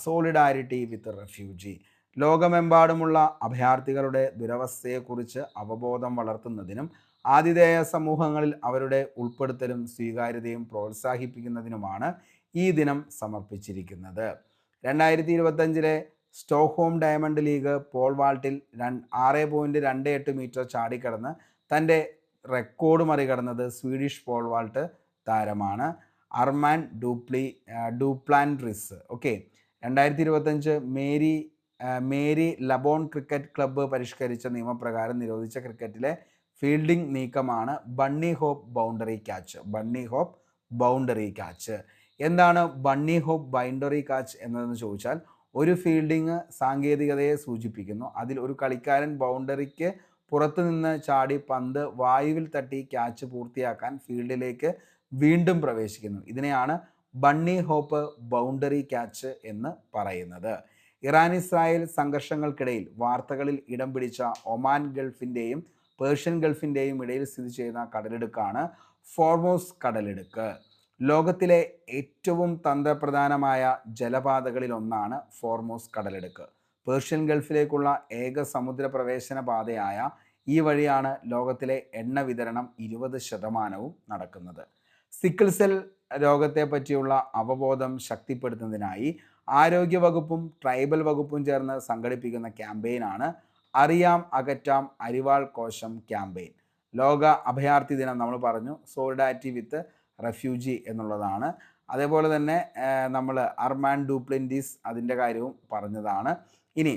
സോളിഡാരിറ്റി വിത്ത് റെഫ്യൂജി. ലോകമെമ്പാടുമുള്ള അഭയാർത്ഥികളുടെ ദുരവസ്ഥയെക്കുറിച്ച് അവബോധം വളർത്തുന്നതിനും ആതിഥേയ സമൂഹങ്ങളിൽ അവരുടെ ഉൾപ്പെടുത്തലും സ്വീകാര്യതയും പ്രോത്സാഹിപ്പിക്കുന്നതിനുമാണ് ഈ ദിനം സമർപ്പിച്ചിരിക്കുന്നത്. 2025 സ്റ്റോക്ക്ഹോം ഡയമണ്ട് ലീഗ് പോൾ വാൾട്ടിൽ 6.28 മീറ്റർ ചാടിക്കടന്ന് തൻ്റെ റെക്കോർഡ് മറികടന്നത് സ്വീഡിഷ് പോൾ വാൾട്ട് താരമാണ് Armand Duplantis. Okay, 2025 Marylebone cricket club പരിഷ്കരിച്ച നിയമപ്രകാരം നിരോധിച്ച ക്രിക്കറ്റിലെ ഫീൽഡിംഗ് നീക്കമാണ് ബണ്ണി ഹോപ്പ് ബൗണ്ടറി ക്യാച്ച്. എന്താണ് ബണ്ണി ഹോപ്പ് ബൗണ്ടറി ക്യാച്ച് എന്നതെന്ന് ചോദിച്ചാൽ ഒരു ഫീൽഡിംഗ് സാങ്കേതികതയെ സൂചിപ്പിക്കുന്നു. അതിൽ ഒരു കളിക്കാരൻ ബൗണ്ടറിക്ക് പുറത്തു നിന്ന് ചാടി പന്ത് വായുവിൽ തട്ടി ക്യാച്ച് പൂർത്തിയാക്കാൻ ഫീൽഡിലേക്ക് വീണ്ടും പ്രവേശിക്കുന്നു. ഇതിനെയാണ് ബണ്ണി ഹോപ്പ് ബൗണ്ടറി ക്യാച്ച് എന്ന് പറയുന്നത്. ഇറാൻ ഇസ്രായേൽ സംഘർഷങ്ങൾക്കിടയിൽ വാർത്തകളിൽ ഇടം പിടിച്ച ഒമാൻ ഗൾഫിൻ്റെയും പേർഷ്യൻ ഗൾഫിൻ്റെയും ഇടയിൽ സ്ഥിതി ചെയ്യുന്ന കടലിടുക്കാണ് ഫോർമോസ് കടലിടുക്ക്. ലോകത്തിലെ ഏറ്റവും തന്ത്രപ്രധാനമായ ജലപാതകളിൽ ഒന്നാണ് ഫോർമോസ് കടലിടുക്ക്. പേർഷ്യൻ ഗൾഫിലേക്കുള്ള ഏക സമുദ്ര പ്രവേശന പാതയായ ഈ വഴിയാണ് ലോകത്തിലെ എണ്ണ വിതരണം 20% നടക്കുന്നത്. സിക്കിൾ സെൽ രോഗത്തെ പറ്റിയുള്ള അവബോധം ശക്തിപ്പെടുത്തുന്നതിനായി ആരോഗ്യവകുപ്പും ട്രൈബൽ വകുപ്പും ചേർന്ന് സംഘടിപ്പിക്കുന്ന ക്യാമ്പയിനാണ് അറിയാം അകറ്റാം അരിവാൾ കോശം ക്യാമ്പയിൻ. ലോക അഭയാർത്ഥി ദിനം നമ്മൾ പറഞ്ഞു, സോളിഡാരിറ്റി വിത്ത് റെഫ്യൂജി എന്നുള്ളതാണ്. അതേപോലെ തന്നെ നമ്മൾ അർമാൻ ഡൂപ്ലൻറ്റിസ് അതിൻ്റെ കാര്യവും പറഞ്ഞതാണ്. ഇനി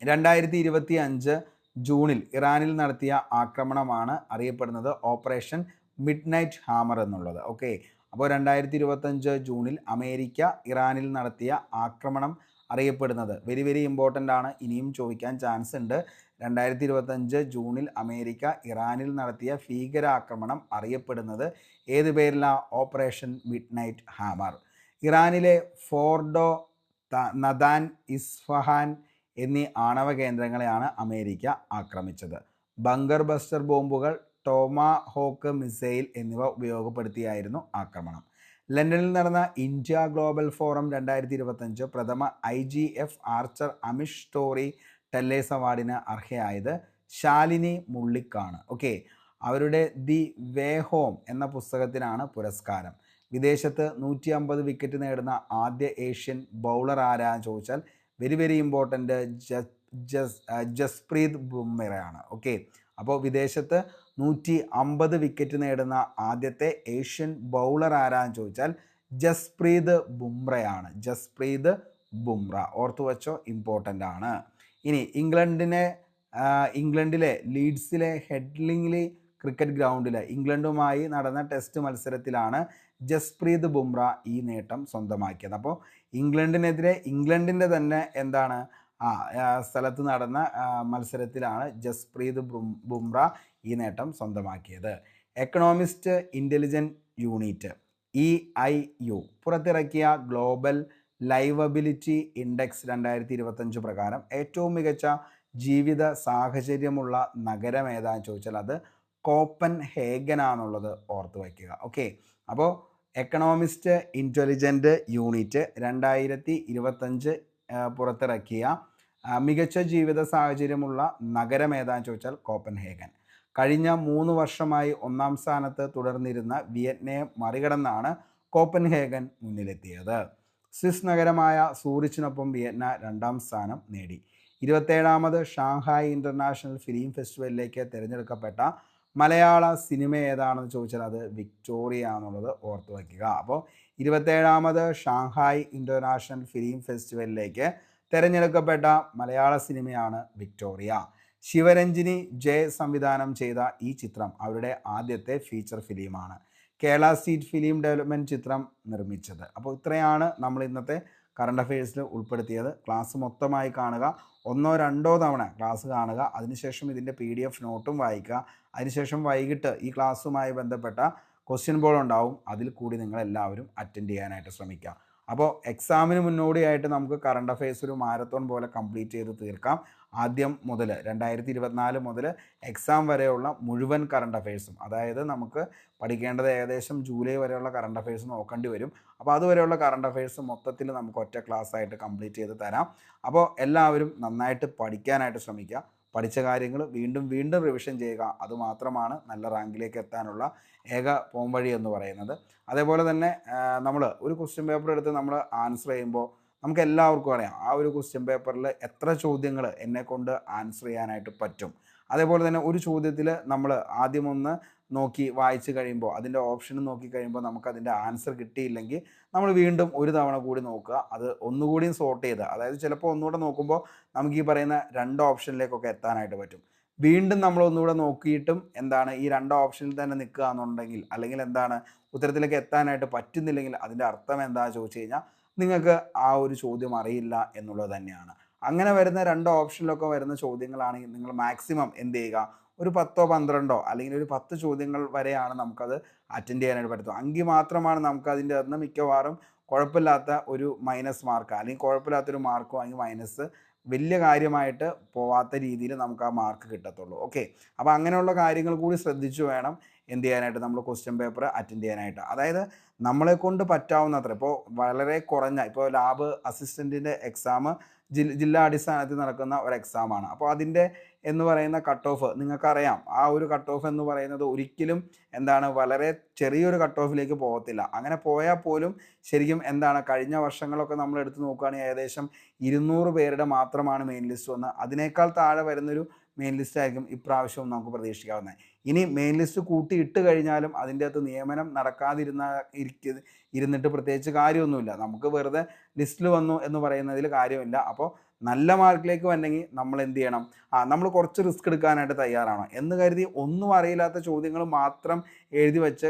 2025 ജൂണിൽ ഇറാനിൽ നടത്തിയ ആക്രമണമാണ് അറിയപ്പെടുന്നത് ഓപ്പറേഷൻ മിഡ് നൈറ്റ് ഹാമർ എന്നുള്ളത്. ഓക്കെ, അപ്പോൾ 2025 ജൂണിൽ അമേരിക്ക ഇറാനിൽ നടത്തിയ ആക്രമണം അറിയപ്പെടുന്നത് വെരി വെരി ഇമ്പോർട്ടൻ്റ് ആണ്, ഇനിയും ചോദിക്കാൻ ചാൻസ് ഉണ്ട്. 2025 ജൂണിൽ അമേരിക്ക ഇറാനിൽ നടത്തിയ ഭീകരാക്രമണം അറിയപ്പെടുന്നത് ഏത് പേരിലാണ്? Operation mid night hammer. ഇറാനിലെ ഫോർഡോ, നദാൻ, ഇസ്ഫഹാൻ എന്നീ ആണവ കേന്ദ്രങ്ങളെയാണ് അമേരിക്ക ആക്രമിച്ചത്. ബങ്കർ ബസ്റ്റർ ബോംബുകൾ, ടോമാഹോക്ക് മിസൈൽ എന്നിവ ഉപയോഗപ്പെടുത്തിയായിരുന്നു ആക്രമണം. ലണ്ടനിൽ നടന്ന ഇന്ത്യ ഗ്ലോബൽ ഫോറം 2025 പ്രഥമ IGF archer Amish story tellers അവാർഡിന് അർഹയായത് ശാലിനി മുള്ളിക്കാണ്. ഓക്കെ, അവരുടെ ദി വേ ഹോം എന്ന പുസ്തകത്തിനാണ് പുരസ്കാരം. വിദേശത്ത് 150 വിക്കറ്റ് നേടുന്ന ആദ്യ ഏഷ്യൻ ബൗളർ ആരാന്ന് ചോദിച്ചാൽ വെരി വെരി ഇമ്പോർട്ടൻ്റ് ജസ്പ്രീത് ബുംറയാണ്. ഓക്കെ, അപ്പോൾ വിദേശത്ത് 150 വിക്കറ്റ് നേടുന്ന ആദ്യത്തെ ഏഷ്യൻ ബൗളർ ആരാന്ന് ചോദിച്ചാൽ ജസ്പ്രീത് ബുംറയാണ്. ജസ്പ്രീത് ബുംറ ഓർത്തു വച്ചോ, ഇമ്പോർട്ടൻ്റ് ആണ്. ഇനി ഇംഗ്ലണ്ടിലെ ലീഡ്സിലെ ഹെഡ്ലിംഗ്ലി ക്രിക്കറ്റ് ഗ്രൗണ്ടിൽ ഇംഗ്ലണ്ടുമായി നടന്ന ടെസ്റ്റ് മത്സരത്തിലാണ് ജസ്പ്രീത് ബുംറ ഈ നേട്ടം സ്വന്തമാക്കിയത്. അപ്പോൾ ഇംഗ്ലണ്ടിനെതിരെ ഇംഗ്ലണ്ടിൻ്റെ തന്നെ സ്ഥലത്ത് നടന്ന മത്സരത്തിലാണ് ജസ്പ്രീത് ബുംറ ഈ നേട്ടം സ്വന്തമാക്കിയത്. എക്കണോമിസ്റ്റ് ഇൻ്റലിജൻറ്റ് യൂണിറ്റ് EIU പുറത്തിറക്കിയ ഗ്ലോബൽ ലൈവബിലിറ്റി ഇൻഡെക്സ് 2025 പ്രകാരം ഏറ്റവും മികച്ച ജീവിത സാഹചര്യമുള്ള നഗരം ഏതാണെന്ന് ചോദിച്ചാൽ അത് കോപ്പൻഹേഗൻ ആണെന്നുള്ളത് ഓർത്ത് വയ്ക്കുക. ഓക്കെ, അപ്പോൾ എക്കണോമിസ്റ്റ് ഇൻ്റലിജൻറ്റ് യൂണിറ്റ് 2025 പുറത്തിറക്കിയ മികച്ച ജീവിത സാഹചര്യമുള്ള നഗരം ഏതാണെന്ന് ചോദിച്ചാൽ കോപ്പൻഹേഗൻ. കഴിഞ്ഞ 3 വർഷമായി 1-ാം സ്ഥാനത്ത് തുടർന്നിരുന്ന വിയറ്റ്നാം മറികടന്നാണ് കോപ്പൻഹേഗൻ മുന്നിലെത്തിയത്. സ്വിസ് നഗരമായ സൂറിച്ചിനൊപ്പം വിയറ്റ്നാം 2-ാം സ്ഥാനം നേടി. 27ാമത് ഷാങ്ഹായ് ഇൻ്റർനാഷണൽ ഫിലിം ഫെസ്റ്റിവലിലേക്ക് തിരഞ്ഞെടുക്കപ്പെട്ട മലയാള സിനിമ ഏതാണെന്ന് ചോദിച്ചാൽ അത് വിക്ടോറിയ എന്നുള്ളത് ഓർത്ത് വയ്ക്കുക. അപ്പോൾ 27ാമത് ഷാങ്ഹായ് ഇൻ്റർനാഷണൽ ഫിലിം ഫെസ്റ്റിവലിലേക്ക് തിരഞ്ഞെടുക്കപ്പെട്ട മലയാള സിനിമയാണ് വിക്ടോറിയ. ശിവരഞ്ജിനി ജയ് സംവിധാനം ചെയ്ത ഈ ചിത്രം അവരുടെ ആദ്യത്തെ ഫീച്ചർ ഫിലിമാണ്. കേരള സ്റ്റേറ്റ് ഫിലിം ഡെവലപ്മെൻറ്റ് ചിത്രം നിർമ്മിച്ചത്. അപ്പോൾ ഇത്രയാണ് നമ്മൾ ഇന്നത്തെ കറണ്ട് അഫയേഴ്സിൽ ഉൾപ്പെടുത്തിയത്. ക്ലാസ് മൊത്തമായി കാണുക, 1-2 തവണ ക്ലാസ് കാണുക, അതിനുശേഷം ഇതിൻ്റെ PDF നോട്ടും വായിക്കുക. അതിനുശേഷം വൈകിട്ട് ഈ ക്ലാസ്സുമായി ബന്ധപ്പെട്ട ക്വസ്റ്റ്യൻ ബോൾ ഉണ്ടാവും, അതിൽ കൂടി നിങ്ങളെല്ലാവരും അറ്റൻഡ് ചെയ്യാനായിട്ട് ശ്രമിക്കുക. അപ്പോൾ എക്സാമിന് മുന്നോടിയായിട്ട് നമുക്ക് കറണ്ട് അഫയേഴ്സ് ഒരു മാരത്തോൺ പോലെ കംപ്ലീറ്റ് ചെയ്ത് തീർക്കാം. ആദ്യം മുതൽ 2024 മുതൽ എക്സാം വരെയുള്ള മുഴുവൻ കറണ്ട് അഫയേഴ്സും, അതായത് നമുക്ക് പഠിക്കേണ്ടത് ഏകദേശം ജൂലൈ വരെയുള്ള കറണ്ട് അഫയേഴ്സ് നോക്കേണ്ടി വരും. അപ്പോൾ അതുവരെയുള്ള കറണ്ട് അഫയേഴ്സ് മൊത്തത്തിൽ നമുക്ക് ഒറ്റ ക്ലാസ് ആയിട്ട് കംപ്ലീറ്റ് ചെയ്ത് തരാം. അപ്പോൾ എല്ലാവരും നന്നായിട്ട് പഠിക്കാനായിട്ട് ശ്രമിക്കുക. പഠിച്ച കാര്യങ്ങൾ വീണ്ടും വീണ്ടും റിവിഷൻ ചെയ്യുക. അതുമാത്രമാണ് നല്ല റാങ്കിലേക്ക് എത്താനുള്ള ഏക പോംവഴി എന്ന് പറയുന്നത്. അതേപോലെ തന്നെ നമ്മൾ ഒരു ക്വസ്റ്റ്യൻ പേപ്പർ എടുത്ത് നമ്മൾ ആൻസർ ചെയ്യുമ്പോൾ നമുക്ക് എല്ലാവർക്കും അറിയാം ആ ഒരു ക്വസ്റ്റ്യൻ പേപ്പറിൽ എത്ര ചോദ്യങ്ങൾ എന്നെക്കൊണ്ട് ആൻസർ ചെയ്യാനായിട്ട് പറ്റും. അതേപോലെ തന്നെ ഒരു ചോദ്യത്തിൽ നമ്മൾ ആദ്യമൊന്ന് നോക്കി വായിച്ച് കഴിയുമ്പോൾ അതിൻ്റെ ഓപ്ഷൻ നോക്കി കഴിയുമ്പോൾ നമുക്കതിൻ്റെ ആൻസർ കിട്ടിയില്ലെങ്കിൽ നമ്മൾ വീണ്ടും ഒരു തവണ കൂടി നോക്കുക, അത് ഒന്നുകൂടിയും സോർട്ട് ചെയ്ത്, അതായത് ചിലപ്പോൾ ഒന്നുകൂടെ നോക്കുമ്പോൾ നമുക്ക് ഈ പറയുന്ന 2 ഓപ്ഷനിലേക്കൊക്കെ എത്താനായിട്ട് പറ്റും. വീണ്ടും നമ്മൾ ഒന്നുകൂടെ നോക്കിയിട്ടും ഈ 2 ഓപ്ഷനിൽ തന്നെ നിൽക്കുക എന്നുണ്ടെങ്കിൽ, അല്ലെങ്കിൽ ഉത്തരത്തിലേക്ക് എത്താനായിട്ട് പറ്റുന്നില്ലെങ്കിൽ അതിൻ്റെ അർത്ഥം എന്താണെന്ന് ചോദിച്ചു കഴിഞ്ഞാൽ നിങ്ങൾക്ക് ആ ഒരു ചോദ്യം അറിയില്ല എന്നുള്ളത് തന്നെയാണ്. അങ്ങനെ വരുന്ന 2 ഓപ്ഷനിലൊക്കെ വരുന്ന ചോദ്യങ്ങളാണെങ്കിൽ നിങ്ങൾ മാക്സിമം എന്ത് ചെയ്യുക, ഒരു 10 12 അല്ലെങ്കിൽ ഒരു 10 ചോദ്യങ്ങൾ വരെയാണ് നമുക്കത് അറ്റൻഡ് ചെയ്യാനായിട്ട് പറ്റും. എങ്കിൽ മാത്രമാണ് നമുക്കതിൻ്റെ അന്ന് മിക്കവാറും കുഴപ്പമില്ലാത്ത ഒരു മൈനസ് മാർക്ക്, അല്ലെങ്കിൽ കുഴപ്പമില്ലാത്തൊരു മാർക്കോ അല്ലെങ്കിൽ മൈനസ് വലിയ കാര്യമായിട്ട് പോവാത്ത രീതിയിൽ നമുക്ക് ആ മാർക്ക് കിട്ടത്തുള്ളൂ. ഓക്കെ, അപ്പോൾ അങ്ങനെയുള്ള കാര്യങ്ങൾ കൂടി ശ്രദ്ധിച്ചു വേണം എന്ത് ചെയ്യാനായിട്ട്, നമ്മൾ ക്വസ്റ്റ്യൻ പേപ്പർ അറ്റൻഡ് ചെയ്യാനായിട്ട്. അതായത് നമ്മളെ കൊണ്ട് പറ്റാവുന്നത്ര, ഇപ്പോൾ വളരെ കുറഞ്ഞ, ഇപ്പോൾ ലാബ് അസിസ്റ്റൻറ്റിൻ്റെ എക്സാം ജില്ലാ അടിസ്ഥാനത്തിൽ നടക്കുന്ന ഒരു എക്സാമാണ്. അപ്പോൾ അതിൻ്റെ എന്ന് പറയുന്ന കട്ട് ഓഫ് നിങ്ങൾക്കറിയാം. ആ ഒരു കട്ട് ഓഫ് എന്ന് പറയുന്നത് ഒരിക്കലും വളരെ ചെറിയൊരു കട്ട് ഓഫിലേക്ക് പോകത്തില്ല. അങ്ങനെ പോയാൽ പോലും ശരിക്കും കഴിഞ്ഞ വർഷങ്ങളൊക്കെ നമ്മൾ എടുത്ത് നോക്കുകയാണെങ്കിൽ ഏകദേശം 200 പേരുടെ മാത്രമാണ് മെയിൻ ലിസ്റ്റ് വന്നത്. അതിനേക്കാൾ താഴെ വരുന്നൊരു മെയിൻ ലിസ്റ്റ് ആയിരിക്കും ഇപ്രാവശ്യവും നമുക്ക് പ്രതീക്ഷിക്കാവുന്നത്. ഇനി മെയിൻ ലിസ്റ്റ് കൂട്ടി ഇട്ട് കഴിഞ്ഞാലും അതിൻ്റെ അകത്ത് നിയമനം ഇരുന്നിട്ട് പ്രത്യേകിച്ച് കാര്യമൊന്നുമില്ല. നമുക്ക് വെറുതെ ലിസ്റ്റിൽ വന്നു എന്ന് പറയുന്നതിൽ കാര്യമില്ല. അപ്പോൾ നല്ല മാർക്കിലേക്ക് വന്നെങ്കിൽ നമ്മൾ എന്ത് ചെയ്യണം? നമ്മൾ കുറച്ച് റിസ്ക് എടുക്കാനായിട്ട് തയ്യാറാണ് എന്ന് കരുതി ഒന്നും അറിയില്ലാത്ത ചോദ്യങ്ങൾ മാത്രം എഴുതി വെച്ച്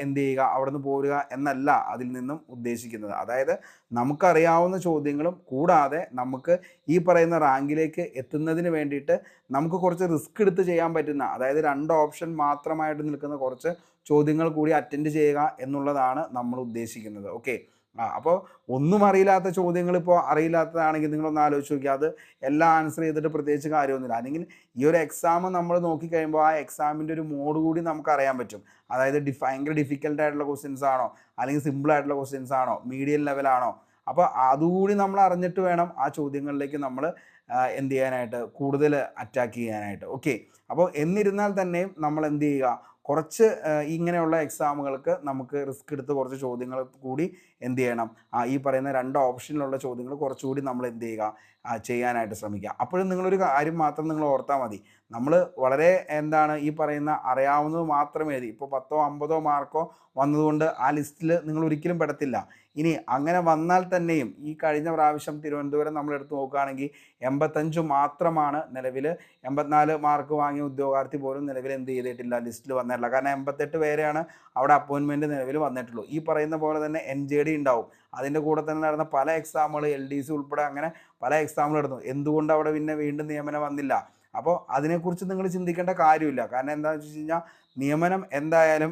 എന്ത് ചെയ്യുക, അവിടെ നിന്ന് പോരുക എന്നല്ല അതിൽ നിന്നും ഉദ്ദേശിക്കുന്നത്. അതായത് നമുക്കറിയാവുന്ന ചോദ്യങ്ങളും കൂടാതെ നമുക്ക് ഈ പറയുന്ന റാങ്കിലേക്ക് എത്തുന്നതിന് വേണ്ടിയിട്ട് നമുക്ക് കുറച്ച് റിസ്ക് എടുത്ത് ചെയ്യാൻ പറ്റുന്ന, അതായത് 2 ഓപ്ഷൻ മാത്രമായിട്ട് നിൽക്കുന്ന കുറച്ച് ചോദ്യങ്ങൾ കൂടി അറ്റൻഡ് ചെയ്യുക എന്നുള്ളതാണ് നമ്മൾ ഉദ്ദേശിക്കുന്നത്. ഓക്കെ. അപ്പോൾ ഒന്നും അറിയില്ലാത്ത ചോദ്യങ്ങൾ ഇപ്പോൾ അറിയില്ലാത്തതാണെങ്കിൽ നിങ്ങളൊന്ന് ആലോചിച്ച് നോക്കിയാൽ അത് എല്ലാം ആൻസർ ചെയ്തിട്ട് പ്രത്യേകിച്ച് കാര്യമൊന്നുമില്ല. അല്ലെങ്കിൽ ഈ ഒരു എക്സാം നമ്മൾ നോക്കിക്കഴിയുമ്പോൾ ആ എക്സാമിൻ്റെ ഒരു മോഡ് കൂടി നമുക്ക് അറിയാൻ പറ്റും. അതായത് ഭയങ്കര ഡിഫിക്കൽട്ട് ആയിട്ടുള്ള ക്വസ്റ്റ്യൻസ് ആണോ, അല്ലെങ്കിൽ സിമ്പിൾ ആയിട്ടുള്ള ക്വസ്റ്റ്യൻസ് ആണോ, മീഡിയം ലെവലാണോ. അപ്പോൾ അതുകൂടി നമ്മൾ അറിഞ്ഞിട്ട് വേണം ആ ചോദ്യങ്ങളിലേക്ക് നമ്മൾ എന്ത് ചെയ്യാനായിട്ട്, കൂടുതൽ അറ്റാക്ക് ചെയ്യാനായിട്ട്. ഓക്കെ. അപ്പോൾ എന്നിരുന്നാൽ തന്നെയും നമ്മൾ എന്ത് ചെയ്യുക, കുറച്ച് ഇങ്ങനെയുള്ള എക്സാമുകൾക്ക് നമുക്ക് റിസ്ക് എടുത്ത് കുറച്ച് ചോദ്യങ്ങൾ കൂടി എന്ത് ചെയ്യണം, ഈ പറയുന്ന 2 ഓപ്ഷനിലുള്ള ചോദ്യങ്ങൾ കുറച്ചുകൂടി നമ്മൾ എന്ത് ചെയ്യുക, ചെയ്യാനായിട്ട് ശ്രമിക്കുക. അപ്പോഴും നിങ്ങളൊരു കാര്യം മാത്രം നിങ്ങൾ ഓർത്താൽ മതി. നമ്മൾ വളരെ ഈ പറയുന്ന അറിയാവുന്നത് മാത്രമേ എഴുതി. ഇപ്പോൾ 10ഓ 50ഓ മാർക്കോ വന്നതുകൊണ്ട് ആ ലിസ്റ്റിൽ നിങ്ങൾ ഒരിക്കലും പെടത്തില്ല. ഇനി അങ്ങനെ വന്നാൽ തന്നെയും ഈ കഴിഞ്ഞ പ്രാവശ്യം തിരുവനന്തപുരം നമ്മൾ എടുത്ത് നോക്കുകയാണെങ്കിൽ 85 മാത്രമാണ് നിലവിൽ, 84 മാർക്ക് വാങ്ങിയ ഉദ്യോഗാർത്ഥി പോലും നിലവിൽ എന്ത് ചെയ്തിട്ടില്ല, ലിസ്റ്റിൽ വന്നിട്ടില്ല. കാരണം 88 പേരെയാണ് അവിടെ അപ്പോയിൻമെൻറ്റ് നിലവിൽ വന്നിട്ടുള്ളൂ. ഈ പറയുന്ന പോലെ തന്നെ NJD ഉണ്ടാവും. അതിൻ്റെ കൂടെ തന്നെ നടന്ന പല എക്സാമുകൾ, LDC ഉൾപ്പെടെ അങ്ങനെ പല എക്സാമുകൾ നടന്നു. എന്തുകൊണ്ട് അവിടെ പിന്നെ വീണ്ടും നിയമനം വന്നില്ല? അപ്പോൾ അതിനെക്കുറിച്ച് നിങ്ങൾ ചിന്തിക്കേണ്ട കാര്യമില്ല. കാരണം എന്താണെന്ന് വെച്ച് കഴിഞ്ഞാൽ നിയമനം എന്തായാലും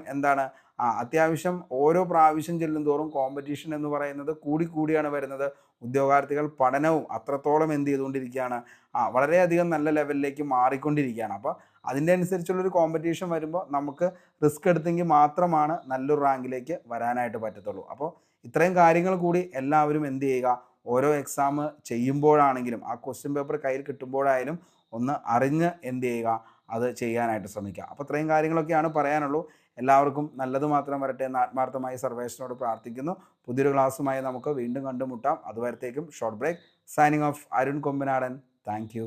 അത്യാവശ്യം ഓരോ പ്രാവശ്യം ചെല്ലുന്തോറും കോമ്പറ്റീഷൻ എന്ന് പറയുന്നത് കൂടിയാണ് വരുന്നത്. ഉദ്യോഗാർത്ഥികൾ പഠനവും അത്രത്തോളം എന്ത് ചെയ്തുകൊണ്ടിരിക്കുകയാണ്, വളരെയധികം നല്ല ലെവലിലേക്ക് മാറിക്കൊണ്ടിരിക്കുകയാണ്. അപ്പോൾ അതിൻ്റെ അനുസരിച്ചുള്ളൊരു കോമ്പറ്റീഷൻ വരുമ്പോൾ നമുക്ക് റിസ്ക് എടുത്തെങ്കിൽ മാത്രമാണ് നല്ലൊരു റാങ്കിലേക്ക് വരാനായിട്ട് പറ്റത്തുള്ളൂ. അപ്പോൾ ഇത്രയും കാര്യങ്ങൾ കൂടി എല്ലാവരും എന്ത് ചെയ്യുക, ഓരോ എക്സാം ചെയ്യുമ്പോഴാണെങ്കിലും ആ ക്വസ്റ്റ്യൻ പേപ്പർ കയ്യിൽ കിട്ടുമ്പോഴായാലും ഒന്ന് അറിഞ്ഞ് എന്ത് ചെയ്യുക, അത് ചെയ്യാനായിട്ട് ശ്രമിക്കുക. അപ്പോൾ ഇത്രയും കാര്യങ്ങളൊക്കെയാണ് പറയാനുള്ളൂ. എല്ലാവർക്കും നല്ലത് മാത്രം വരട്ടെ എന്ന് ആത്മാർത്ഥമായി സർവേശ്വരനോട് പ്രാർത്ഥിക്കുന്നു. പുതിയൊരു ക്ലാസ്സുമായി നമുക്ക് വീണ്ടും കണ്ടുമുട്ടാം. അതുവരത്തേക്കും short break. Signing off, Arun Kombanadan. Thank U.